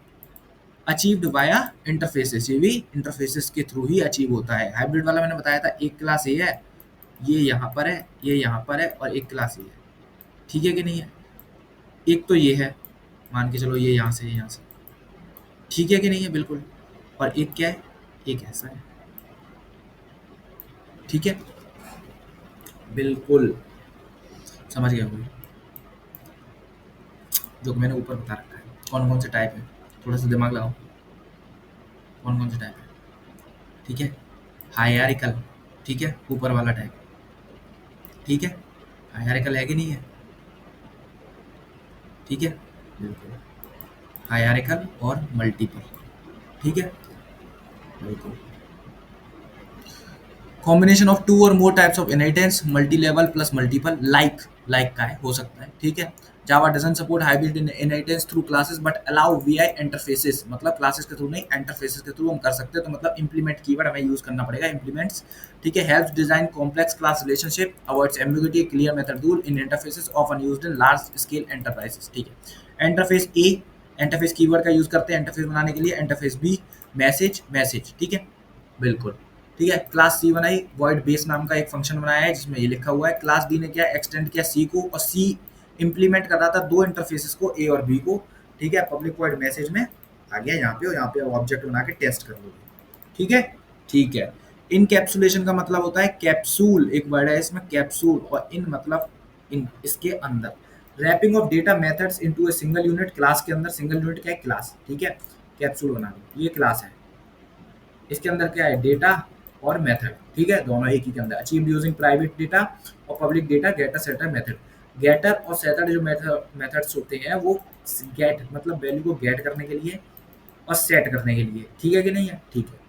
achieved via interfaces, ये भी इंटरफेसेस के थ्रू ही अचीव होता है। हाइब्रिड वाला मैंने बताया था, एक क्लास ए है, ये यहाँ पर है, ये यहाँ पर है, और एक क्लास ए है, ठीक है कि नहीं है। एक तो ये है, मान के चलो ये यहाँ से, यहाँ से, ठीक है कि नहीं है, बिल्कुल। और एक क्या है, एक ऐसा है, ठीक है, बिल्कुल समझ गया कोई, जो मैंने ऊपर बता रखा है कौन कौन से टाइप है, थोड़ा सा दिमाग लगाओ, कौन कौन से टाइप है, ठीक है। हायरार्किकल, ठीक है, ऊपर वाला टाइप, ठीक है। हायरार्किकल है कि नहीं है, ठीक है, बिल्कुल। हायरार्किकल और मल्टीपल, ठीक है, बिल्कुल। कॉम्बिनेशन ऑफ टू और more types of inheritance, multi level plus multiple, like, like का है, हो सकता है, ठीक है। Java doesn't support hybrid inheritance through classes but allow via interfaces, मतलब क्लासेस के थ्रू नहीं, इंटरफेसेस के थ्रू हम कर सकते हैं। तो मतलब इंप्लीमेंट कीवर्ड हमें यूज करना पड़ेगा, इंप्लीमेंट्स, ठीक है। Helps design complex class relationship, avoids ambiguity, clear method rule in interfaces often used in large scale enterprises, ठीक है। इंटरफेस ए, इंटरफेस कीवर्ड का यूज करते हैं इंटरफेस बनाने के लिए। इंटरफेस बी, मैसेज, मैसेज, ठीक है, बिल्कुल, ठीक है। क्लास सी बनाई, वॉइड बेस नाम का एक फंक्शन बनाया है जिसमें ये लिखा हुआ है। क्लास डी ने क्या एक्सटेंड किया सी को, और सी इंप्लीमेंट कर रहा था दो इंटरफेसेस को, ए और बी को, ठीक है। पब्लिक वॉइड मैसेज में आ गया यहाँ पे, और यहाँ पे ऑब्जेक्ट बना के टेस्ट कर लोगे, ठीक है, ठीक है। इनकैप्सुलेशन का मतलब होता है कैप्सूल, एक वर्ड है इसमें कैप्सूल, और इन मतलब इन, इसके अंदर। Wrapping of data methods into a single unit, class के अंदर, सिंगल यूनिट क्या है, क्लास, ठीक है। कैप्सूल बना दो, ये क्लास है, इसके अंदर क्या है, डेटा और मेथड, ठीक है, दोनों एक ही के अंदर। अचीव्ड यूजिंग प्राइवेट डेटा और public data, getter setter method. Getter और सेटर जो मेथड्स होते हैं वो गेट मतलब वैल्यू को गेट करने के लिए और सेट करने के लिए, ठीक है कि नहीं है, ठीक है।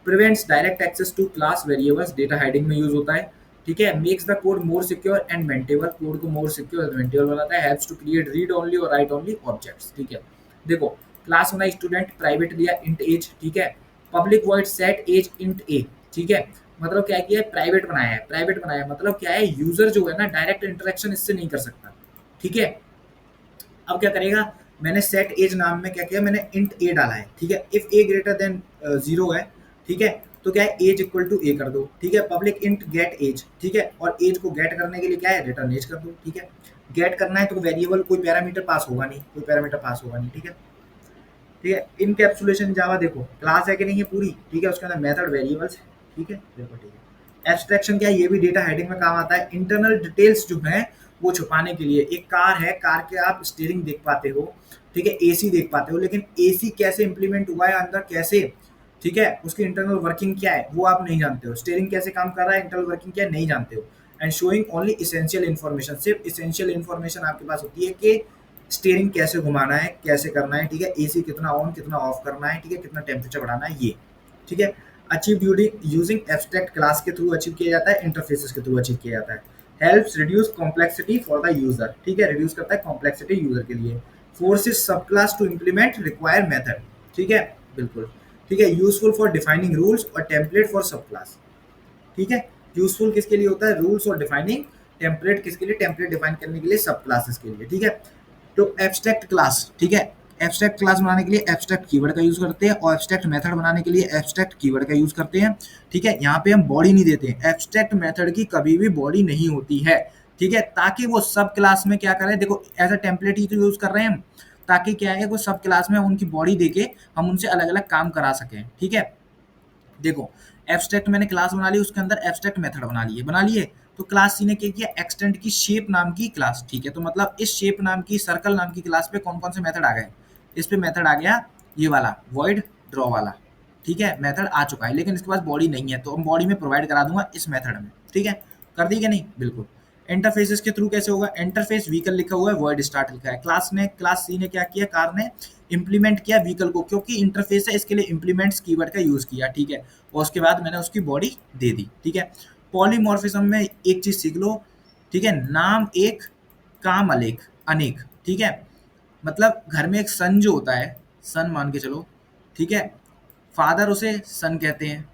Prevents direct access to class variables, data hiding में यूज होता है, ठीक है। Makes the code more secure and maintainable, code को मोर सिक्योर एंड मेंटेबल बनाता है। Helps to create read only और राइट ओनली ऑब्जेक्ट्स, ठीक है। देखो, क्लास होना स्टूडेंट, प्राइवेट दिया इंट एज, ठीक है। Public void set age int a, ठीक है। मतलब क्या किया है, प्राइवेट बनाया है, प्राइवेट बनाया है मतलब क्या है, यूजर जो है ना डायरेक्ट इंटरेक्शन इससे नहीं कर सकता, ठीक है। अब क्या करेगा, मैंने सेट एज नाम में क्या किया, मैंने इंट ए डाला है, ठीक है। इफ ए ग्रेटर देन 0 है, ठीक है, तो क्या है, एज इक्वल टू ए कर दो, ठीक है। पब्लिक इंट गेट एज, ठीक है, और एज को गेट करने के लिए क्या है, रिटर्न एज कर दो, ठीक है। गेट करना है तो वेरिएबल कोई पैरामीटर पास होगा नहीं, कोई पैरामीटर पास होगा नहीं, ठीक है, ठीक है। इनकैप्सुलेशन जावा देखो, क्लास है कि नहीं है पूरी, ठीक है, उसके अंदर मेथड वेरिएबल्स है, ठीक है, देखो, ठीक है। एब्स्ट्रैक्शन क्या है, ये भी डेटा हेडिंग में काम आता है। इंटरनल डिटेल्स जो है वो छुपाने के लिए, एक कार है, कार के आप स्टीयरिंग देख पाते हो, ठीक है, एसी देख पाते हो, लेकिन एसी कैसे इंप्लीमेंट हुआ है अंदर, कैसे, ठीक है, उसकी इंटरनल वर्किंग क्या है वो आप नहीं जानते हो। स्टीयरिंग कैसे काम कर रहा है, इंटरनल वर्किंग क्या है, नहीं जानते हो। And showing only essential information, सिर्फ इसेंशियल इन्फॉर्मेशन आपके पास होती है कि स्टीयरिंग कैसे घुमाना है, कैसे करना है, ठीक है, एसी कितना ऑन कितना ऑफ करना है, ठीक है, कितना टेम्परेचर बढ़ाना है, ये, ठीक है। अचीव यूजिंग एब्स्ट्रैक्ट क्लास के थ्रू अचीव किया जाता है, इंटरफेसेस के थ्रू अचीव किया जाता है। Helps reduce complexity for the user, ठीक है, रिड्यूस करता है कॉम्प्लेक्सिटी यूजर के लिए। Forces sub class to implement require method, ठीक है, बिल्कुल, ठीक है। यूजफुल फॉर डिफाइनिंग रूल्स और टेम्पलेट फॉर सब क्लास, ठीक है। यूजफुल किसके लिए होता है, रूल्स और डिफाइनिंग, टेम्पलेट किसके लिए, टेम्पलेट डिफाइन करने के लिए, सब क्लासेस के लिए, ठीक है। तो एब्स्ट्रैक्ट क्लास, ठीक है, एब्स्ट्रैक्ट क्लास बनाने के लिए एब्स्ट्रैक्ट कीवर्ड का यूज करते हैं, और एब्स्ट्रैक्ट मेथड बनाने के लिए एब्स्ट्रैक्ट कीवर्ड का यूज करते हैं, ठीक है। यहाँ पे हम बॉडी नहीं देते हैं, एब्स्ट्रैक्ट मेथड की कभी भी बॉडी नहीं होती है, ठीक है, ताकि वो सब क्लास में क्या करें, देखो एज अ टेम्पलेट ही तो यूज कर रहे हैं हम, ताकि क्या है वो सब क्लास में उनकी बॉडी देके हम उनसे अलग अलग काम करा सकें, ठीक है। देखो, एब्स्ट्रैक्ट मैंने क्लास बना ली, उसके अंदर एब्स्ट्रैक्ट मेथड बना लिए, तो क्लास सी ने क्या किया, एक्सटेंड की शेप नाम की क्लास, ठीक है। तो मतलब इस शेप नाम की, सर्कल नाम की क्लास पे कौन कौन से मेथड आ गए, इस पे मेथड आ गया ये वाला void draw वाला, ठीक है, मेथड आ चुका है, लेकिन इसके पास बॉडी नहीं है, तो हम बॉडी में प्रोवाइड करा दूंगा इस मेथड में, ठीक है, कर दी क्या नहीं, बिल्कुल। इंटरफेसेस के थ्रू कैसे होगा, इंटरफेस व्हीकल लिखा हुआ है, वर्ड स्टार्ट लिखा है, क्लास सी ने क्या किया, कार ने इंप्लीमेंट किया व्हीकल को, क्योंकि इंटरफेस है इसके लिए इंप्लीमेंट्स कीवर्ड का यूज किया, ठीक है, और उसके बाद मैंने उसकी बॉडी दे दी, ठीक है। पॉलीमॉर्फिज्म में एक चीज सीख लो, ठीक है, नाम एक काम अनेक अनेक, ठीक है, मतलब घर में एक सन जो होता है, सन मान के चलो, ठीक है, फादर उसे सन कहते हैं,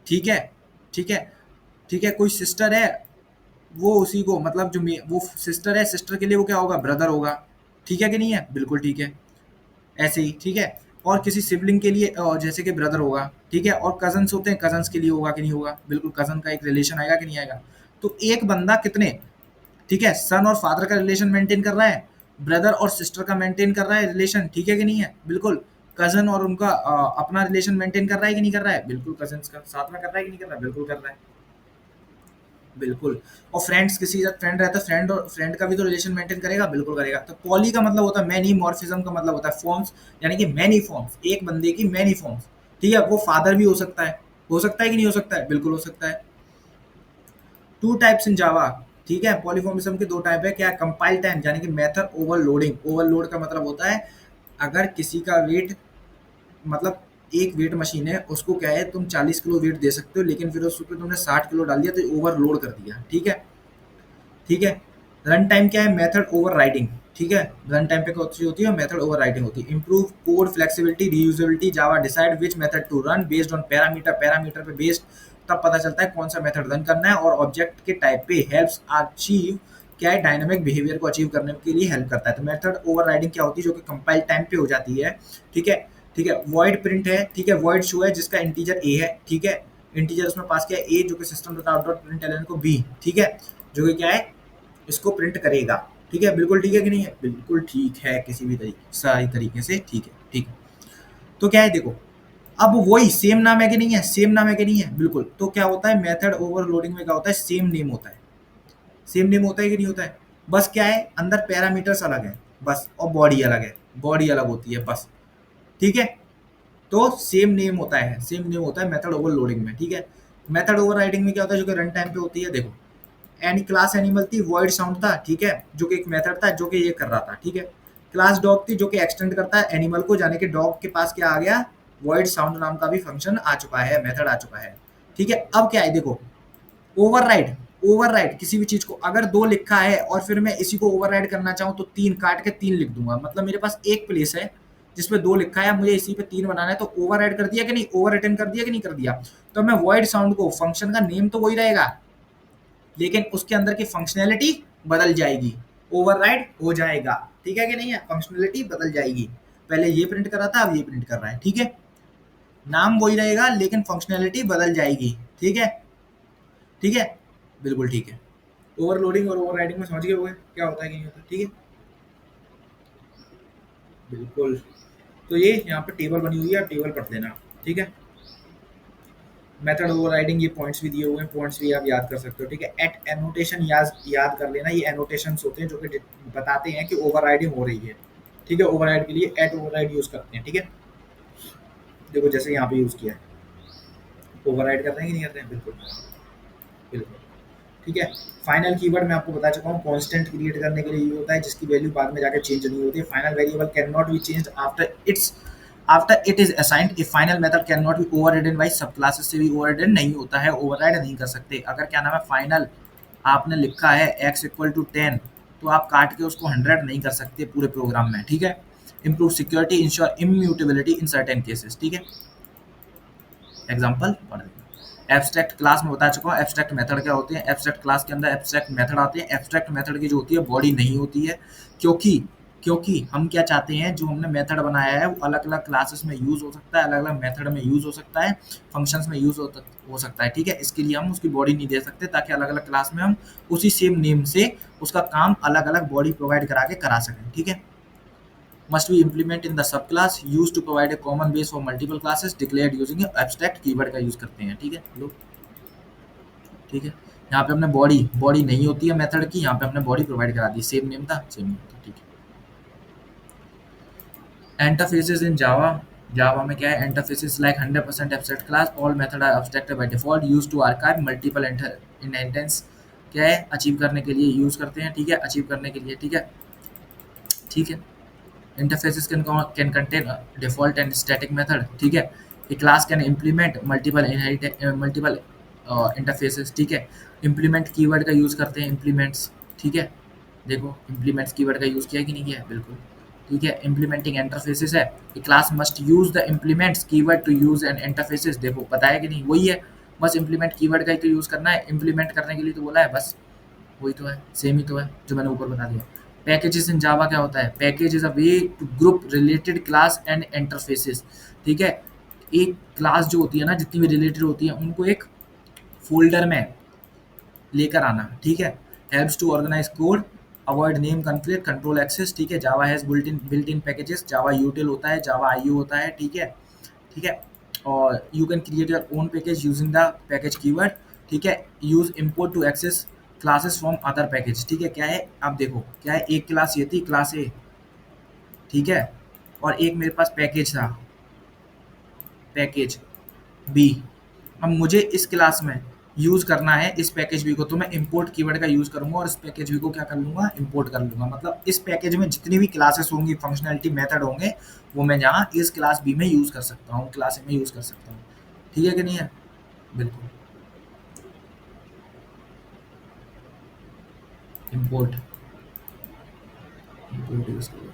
ठीक है, ठीक है, ठीक है, कोई सिस्टर है वो उसी को मतलब वो सिस्टर है, सिस्टर के लिए वो क्या होगा, ब्रदर होगा, ठीक है कि नहीं है, बिल्कुल ठीक है, ऐसे ही, ठीक है। और किसी सिबलिंग के लिए जैसे कि ब्रदर होगा, ठीक है, और कजन्स होते हैं, कजन्स के लिए होगा कि नहीं होगा, बिल्कुल कजन का एक रिलेशन आएगा कि नहीं आएगा। तो एक बंदा कितने, ठीक है, सन और फादर का रिलेशन मेंटेन कर रहा है, ब्रदर और सिस्टर का मेंटेन कर रहा है रिलेशन, ठीक है कि नहीं है, बिल्कुल। कजन और उनका अपना रिलेशन मेंटेन कर रहा है कि नहीं कर रहा है, बिल्कुल, कजन्स का साथ में कर रहा है कि नहीं कर रहा है, बिल्कुल कर रहा है, बिल्कुल। और फ्रेंड्स, किसी के साथ फ्रेंड रहता है, फ्रेंड और फ्रेंड का भी तो रिलेशन मेंटेन करेगा, बिल्कुल करेगा। तो पॉली का मतलब होता है मैनी, मॉर्फिज्म का मतलब होता है फॉर्म्स, यानी कि मैनी फॉर्म्स, एक बंदे की मैनी फॉर्म्स, ठीक है। वो फादर भी हो सकता है कि नहीं हो सकता है, बिल्कुल हो सकता है। टू टाइप्स इन जावा, ठीक है, पॉलीमॉर्फिज्म के दो टाइप है, क्या, कंपाइल टाइम यानी कि मेथड ओवरलोडिंग, ओवरलोड का मतलब होता है अगर किसी का वेट, मतलब एक वेट मशीन है, उसको क्या है, तुम 40 किलो वेट दे सकते हो, लेकिन फिर उस पर तुमने 60 किलो डाल दिया तो ओवरलोड कर दिया, ठीक है, ठीक है। रन टाइम क्या है, मेथड ओवर राइडिंग, ठीक है, रन टाइम पे कौन सी होती है, मेथड ओवर राइडिंग होती है। Improve code flexibility, reusability, Java decide which method to run based on parameter, parameter पे बेस्ड तब पता चलता है कौन सा मेथड रन करना है, और ऑब्जेक्ट के टाइप पे हेल्प्स अचीव, क्या है, डायनामिक बिहेवियर को अचीव करने के लिए हेल्प करता है। तो मेथड ओवर राइडिंग क्या होती है, जो कि कंपाइल टाइम पे हो जाती है, ठीक है, ठीक है। वॉइड प्रिंट है, ठीक है, वॉइड शो है जिसका इंटीजर ए है, ठीक है, इंटीजर उसमें पास किया ए, जो कि system dot out dot println को बी, ठीक है, जो कि क्या है, इसको प्रिंट करेगा, ठीक है, बिल्कुल ठीक है कि नहीं है, बिल्कुल ठीक है, किसी भी तरीके सही तरीके से, ठीक है, ठीक है। तो क्या है देखो, अब वही सेम नाम है कि नहीं है, सेम नाम है कि नहीं है, बिल्कुल। तो क्या होता है, मेथड ओवरलोडिंग में क्या होता है, सेम नेम होता है, सेम नेम होता है कि नहीं होता है, बस क्या है, अंदर पैरामीटर्स अलग है बस, और बॉडी अलग है, बॉडी अलग होती है बस, ठीक है। तो सेम नेम होता है, सेम नेम होता है मेथड ओवरलोडिंग में, ठीक है। मेथड ओवरराइडिंग में क्या होता है, जो कि रन टाइम पे होती है, देखो, एनी क्लास एनिमल थी, वॉइड साउंड था, ठीक है, जो कि एक मेथड था जो कि ये कर रहा था, ठीक है। क्लास डॉग थी, जो कि एक्सटेंड करता है एनिमल को, जाने के डॉग के पास क्या आ गया, वॉइड साउंड नाम का भी फंक्शन आ चुका है, मेथड आ चुका है, ठीक है। अब क्या है देखो, ओवरराइड, ओवरराइड किसी भी चीज को अगर दो लिखा है और फिर मैं इसी को ओवरराइड करना चाहूँ तो तीन काट के तीन लिख दूंगा, मतलब मेरे पास एक प्लेस है जिसपे दो लिखा है, मुझे इसी पे तीन बनाना है, तो ओवरराइड कर दिया कि नहीं, ओवर रिटर्न कर दिया कि नहीं कर दिया। तो मैं वॉइड साउंड को, फंक्शन का नेम तो वही रहेगा, लेकिन उसके अंदर की फंक्शनैलिटी बदल जाएगी, ओवरराइड हो जाएगा, ठीक है कि नहीं है, फंक्शनैलिटी बदल जाएगी, पहले ये प्रिंट कर रहा था अब ये प्रिंट कर रहा है, ठीक है। नाम वही रहेगा लेकिन फंक्शनैलिटी बदल जाएगी, ठीक है, ठीक है, बिल्कुल ठीक है। ओवरलोडिंग और ओवरराइडिंग में समझ गए होंगे क्या होता है कि नहीं होता, ठीक है, बिल्कुल। तो ये यहाँ पे टेबल बनी हुई है, आप टेबल पढ़ लेना, ठीक है। मेथड ओवरराइडिंग, ये पॉइंट्स भी दिए हुए हैं, पॉइंट्स भी आप याद कर सकते हो, ठीक है। एट एनोटेशन याद कर लेना, ये एनोटेशंस होते हैं जो कि बताते हैं कि ओवरराइडिंग हो रही है, ठीक है। ओवरराइड के लिए एट ओवरराइड यूज करते हैं, ठीक है। देखो जैसे यहाँ पे यूज किया है, ओवरराइड करते हैं कि नहीं करते हैं, बिल्कुल, बिल्कुल, ठीक है। फाइनल कीवर्ड मैं आपको बता चुका हूँ, कांस्टेंट क्रिएट करने के लिए यूज होता है, जिसकी वैल्यू बाद में जाकर चेंज नहीं होती है। Final variable can not be changed after it is assigned. A final method can not be overridden by sub classes, से भी ओवररिडन नहीं होता है, ओवरराइड नहीं कर सकते। अगर क्या नाम है, फाइनल आपने लिखा है x इक्वल टू 10, तो आप काट के उसको 100 नहीं कर सकते पूरे प्रोग्राम में, ठीक है। Improve security, ensure immutability in certain cases, ठीक है। एग्जाम्पल पढ़ देंगे। एब्स्ट्रैक्ट क्लास में बता चुका हूँ, एब्स्ट्रैक्ट मेथड क्या होते हैं। एब्स्ट्रैक्ट क्लास के अंदर एब्स्ट्रैक्ट मेथड आते हैं। एब्स्ट्रैक्ट मेथड की जो होती है बॉडी नहीं होती है, क्योंकि क्योंकि हम क्या चाहते हैं, जो हमने मेथड बनाया है वो अलग अलग क्लासेस में यूज हो सकता है, अलग अलग मेथड में यूज हो सकता है, फंक्शंस में यूज हो सकता है, ठीक है। इसके लिए हम उसकी बॉडी नहीं दे सकते, ताकि अलग अलग क्लास में हम उसी सेम नेम से उसका काम अलग अलग बॉडी प्रोवाइड करा के करा सकें, ठीक है। must be implement in the subclass used to provide a common base for multiple classes declared using abstract keyword का यूज करते हैं, ठीक है लोग, ठीक है। यहाँ पे हमने बॉडी नहीं होती है मेथड की, यहाँ पे हमने बॉडी प्रोवाइड करा दी, सेम नेम था सेम नेम था, ठीक है। इंटरफेसेस इन जावा, जावा में क्या है, interfaces like 100% abstract class, all method are abstract by default, use to archive multiple inheritance, क्या है, अचीव करने के लिए यूज करते हैं, ठीक है, अचीव करने के लिए, ठीक है, ठीक है। Interfaces can contain a default and static method, ठीक है। A class can implement multiple interfaces, ठीक है। implement कीवर्ड का यूज करते हैं, implements, ठीक है। देखो implements कीवर्ड का यूज किया है कि नहीं किया है, बिल्कुल, ठीक है। implementing interfaces है, a class must use the implements keyword to use an interfaces, देखो बताया कि नहीं, वही है, बस implement कीवर्ड का ही तो यूज करना है, implement करने के लिए तो बोला है, बस वही तो है, सेम ही तो है जो मैंने ऊपर बता दिया। पैकेजेस इन जावा क्या होता है, package is a way to group related class and interfaces, ठीक है। एक क्लास जो होती है ना, जितनी भी रिलेटेड होती है, उनको एक फोल्डर में लेकर आना, ठीक है। Helps to organize code, avoid name conflict, control access, ठीक है। Java has built in packages, Java util होता है, जावा आईओ होता है, ठीक है, ठीक है। और you can create your own package using the package keyword, ठीक है। Use import to access classes from other package, ठीक है। क्या है, आप देखो क्या है, एक क्लास ये थी, क्लास ए, ठीक है, और एक मेरे पास पैकेज था, पैकेज बी। अब मुझे इस क्लास में यूज करना है इस पैकेज बी को, तो मैं इंपोर्ट कीवर्ड का यूज करूंगा और इस पैकेज बी को क्या कर लूंगा, इंपोर्ट कर लूंगा। मतलब इस पैकेज में जितनी भी क्लासेस होंगी, फंक्शनैलिटी मेथड होंगे, वो मैं यहाँ इस क्लास बी में यूज कर सकता हूँ, क्लास ए में यूज कर सकता हूँ, ठीक है कि नहीं है, बिल्कुल। इंपोर्ट, इंपोर्ट यूज करो,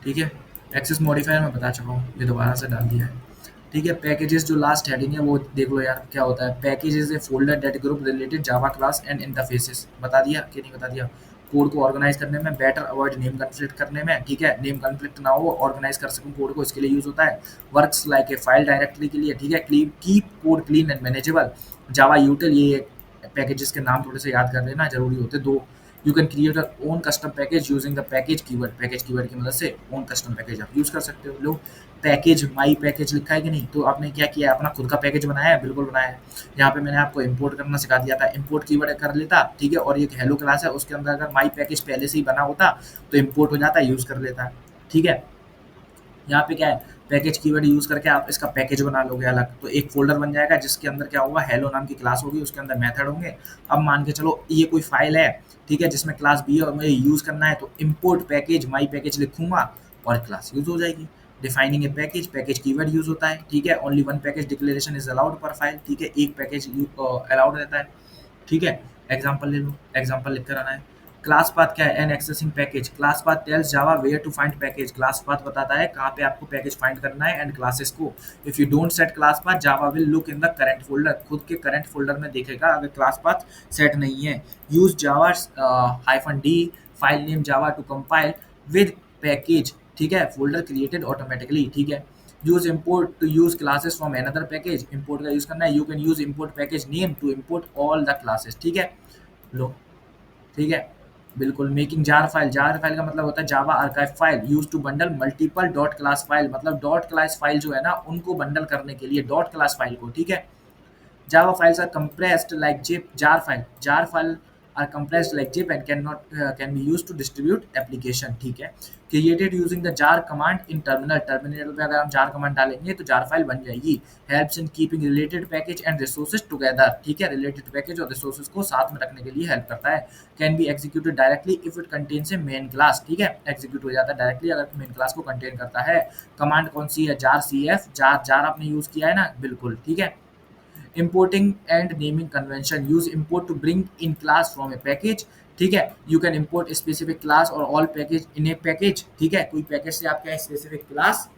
ठीक है। एक्सेस मॉडिफायर मैं बता चुका हूँ, ये दोबारा से डाल दिया है, ठीक है। पैकेजेस जो लास्ट हेडिंग है वो देख लो यार, क्या होता है, packages A folder that group related Java class and interfaces, बता दिया कि नहीं बता दिया। कोड को ऑर्गेनाइज करने में, बेटर अवॉइड नेम कन्फ्लिक्ट करने में, ठीक है, नेम कन्फ्लिक्ट ना हो, ऑर्गेनाइज कर सकूँ कोड को, इसके लिए यूज होता है। Works like a file directory के लिए, ठीक है। Keep code clean and manageable, जावा यूटिल, ये पैकेजेस के नाम थोड़े से याद कर लेना, जरूरी होते दो। You can create your own custom package using the package keyword की मदद से ओन कस्टम पैकेज आप यूज कर सकते हो। लोग पैकेज, माई पैकेज लिखा है कि नहीं, तो आपने क्या किया है, अपना खुद का पैकेज बनाया है, बिल्कुल बनाया है। यहाँ पे मैंने आपको इंपोर्ट करना सिखा दिया था, इंपोर्ट कीवर्ड कर लेता, ठीक है। और ये हेलो क्लास है, उसके अंदर अगर माई पैकेज पहले से ही बना होता तो इंपोर्ट हो जाता, यूज कर लेता, ठीक है। यहाँ पे क्या है, पैकेज कीवर्ड यूज करके आप इसका पैकेज बना लोगे अलग, तो एक फोल्डर बन जाएगा जिसके अंदर क्या होगा, हेलो नाम की क्लास होगी, उसके अंदर मेथड होंगे। अब मान के चलो ये कोई फाइल है, ठीक है, जिसमें क्लास बी है और मुझे यूज करना है, तो इंपोर्ट पैकेज माई पैकेज लिखूंगा और क्लास यूज हो जाएगी। डिफाइनिंग ए पैकेज, पैकेज कीवर्ड यूज होता है, ठीक है। Only one package declaration is allowed पर फाइल, ठीक है, एक पैकेज अलाउड रहता है, ठीक है। एग्जाम्पल ले लो, एग्जाम्पल लिख कर आना है। क्लास पाथ क्या है, an accessing package, class path tells Java where to find package, class path बताता है कहाँ पे आपको पैकेज फाइंड करना है एंड क्लासेस को। If you don't set class path, Java will look in the current folder, खुद के करंट फोल्डर में देखेगा अगर क्लास पाथ सेट नहीं है। Use Java hyphen D file name Java to compile with package, ठीक है, फोल्डर क्रिएटेड ऑटोमेटिकली, ठीक है। Use import to use classes from another package, import का यूज करना है। You can use import package name to import all the classes, ठीक है, लो, ठीक है, बिल्कुल। Making jar file, jar file का मतलब होता है Java archive file, use to bundle multiple dot class file, मतलब डॉट क्लास फाइल जो है ना, उनको बंडल करने के लिए डॉट क्लास फाइल को, ठीक है। Java files are compressed like zip, jar file are compressed like zip and can be used to distribute application, ठीक है। Created using the jar command in terminal, terminal पे अगर हम jar command डालेंगे तो jar file बन जाएगी। Helps in keeping related package and resources together, ठीक है, related package और resources को साथ में रखने के लिए help करता है। Can be executed directly if it contains a main class, ठीक है, execute हो जाता है directly अगर main class को contain करता है। Command कौन सी है, jar cf, jar आपने use किया है ना, बिल्कुल, ठीक है। Importing and naming convention, use import to bring in class from a package, ठीक है। You can import a specific class or all package in a package, ठीक है, कोई पैकेज से आप क्या स्पेसिफिक क्लास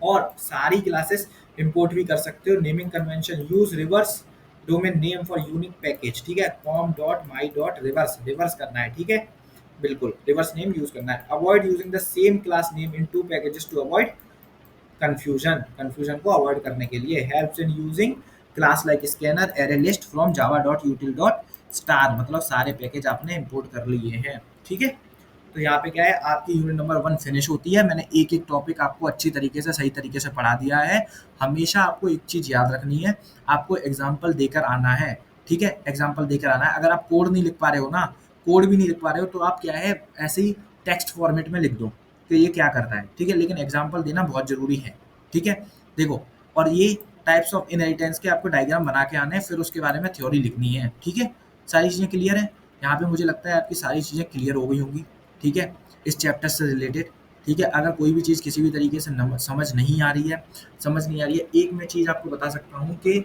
और सारी क्लासेस इंपोर्ट भी कर सकते हो। Naming convention, use reverse domain name for unique package, ठीक है, com.my.reverse, रिवर्स करना है, ठीक है, बिल्कुल, रिवर्स नेम यूज करना है। Avoid using the same class name in two packages to avoid confusion को अवॉइड करने के लिए। Helps in using class like scanner array list from java.util.star, मतलब सारे पैकेज आपने इंपोर्ट कर लिए हैं, ठीक है। तो यहाँ पे क्या है, आपकी यूनिट नंबर 1 फिनिश होती है। मैंने एक एक टॉपिक आपको अच्छी तरीके से, सही तरीके से पढ़ा दिया है। हमेशा आपको एक चीज याद रखनी है, आपको एग्जाम्पल देकर आना है, ठीक है, एग्जाम्पल देकर आना है। अगर आप कोड नहीं लिख पा रहे हो ना, कोड भी नहीं लिख पा रहे हो, तो आप क्या है, ऐसे ही टेक्स्ट फॉर्मेट में लिख दो, कि ये क्या करता है, ठीक है, लेकिन एग्जाम्पल देना बहुत जरूरी है, ठीक है। देखो, और ये टाइप्स ऑफ इनहेरिटेंस के आपको डायग्राम बना के आने हैं, फिर उसके बारे में थ्योरी लिखनी है, ठीक है। सारी चीज़ें क्लियर है? यहाँ पे मुझे लगता है आपकी सारी चीज़ें क्लियर हो गई होंगी, ठीक है, इस चैप्टर से रिलेटेड, ठीक है। अगर कोई भी चीज़ किसी भी तरीके से समझ नहीं आ रही है, एक मैं चीज़ आपको बता सकता हूँ कि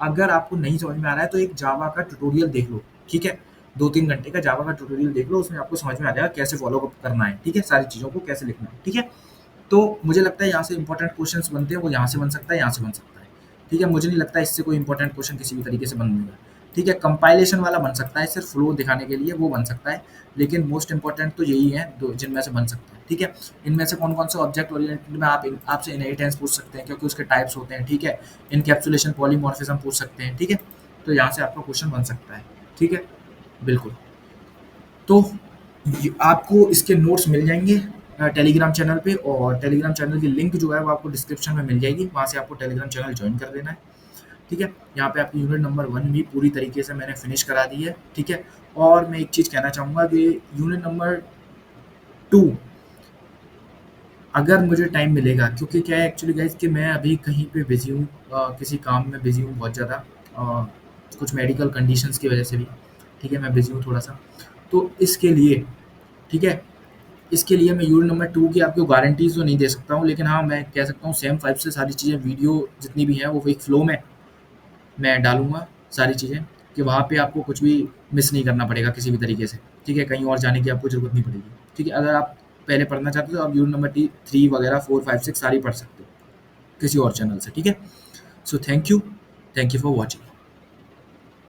अगर आपको नहीं समझ में आ रहा है तो एक जावा का ट्यूटोरियल देख लो, ठीक है। 2-3 घंटे का जावा का ट्यूटोरियल देख लो, उसमें आपको समझ में आ जाएगा कैसे फॉलो अप करना है, ठीक है, सारी चीज़ों को कैसे लिखना है, ठीक है। तो मुझे लगता है यहाँ से इंपॉर्टेंट क्वेश्चंस बनते हैं, वो यहाँ से बन सकता है, यहाँ से बन सकता है, ठीक है। मुझे नहीं लगता इससे कोई इंपॉर्टेंट क्वेश्चन किसी भी तरीके से बनेगा, ठीक है। कंपाइलेशन वाला बन सकता है सिर्फ फ्लो दिखाने के लिए, वो बन सकता है, लेकिन मोस्ट इंपॉर्टेंट तो यही है दो जिनमें से बन सकता है, ठीक है। इनमें से कौन कौन से ऑब्जेक्ट ओरिएंटेड में आपसे इनहेरिटेंस पूछ सकते हैं, क्योंकि उसके टाइप्स होते हैं, ठीक है। इनकैप्सुलेशन, पॉलीमॉर्फिज्म पूछ सकते हैं, ठीक है। तो यहाँ से आपका क्वेश्चन बन सकता है, ठीक है, बिल्कुल। तो आपको इसके नोट्स मिल जाएंगे टेलीग्राम चैनल पे, और टेलीग्राम चैनल की लिंक जो है वो आपको डिस्क्रिप्शन में मिल जाएगी, वहाँ से आपको टेलीग्राम चैनल ज्वाइन कर देना है, ठीक है। यहाँ पे आपकी यूनिट नंबर 1 भी पूरी तरीके से मैंने फिनिश करा दी है, ठीक है। और मैं एक चीज़ कहना चाहूँगा कि यूनिट नंबर 2 अगर मुझे टाइम मिलेगा, क्योंकि क्या है एक्चुअली गाइज कि मैं अभी कहीं पे बिजी हूँ, किसी काम में बिजी हूँ बहुत ज़्यादा, कुछ मेडिकल कंडीशंस की वजह से भी, ठीक है, मैं बिजी हूँ थोड़ा सा। तो इसके लिए, ठीक है, इसके लिए मैं यूनिट नंबर 2 की आपको गारंटीज तो नहीं दे सकता हूँ, लेकिन हाँ मैं कह सकता हूँ सेम 5 से सारी चीज़ें वीडियो जितनी भी हैं वो एक फ्लो में मैं डालूंगा सारी चीज़ें, कि वहाँ पे आपको कुछ भी मिस नहीं करना पड़ेगा किसी भी तरीके से, ठीक है। कहीं और जाने की आपको ज़रूरत नहीं पड़ेगी, ठीक है। अगर आप पहले पढ़ना चाहते हो तो आप यूनिट नंबर 3 वगैरह 4, 5, 6 सारी पढ़ सकते हो किसी और चैनल से, ठीक है। So thank you for watching.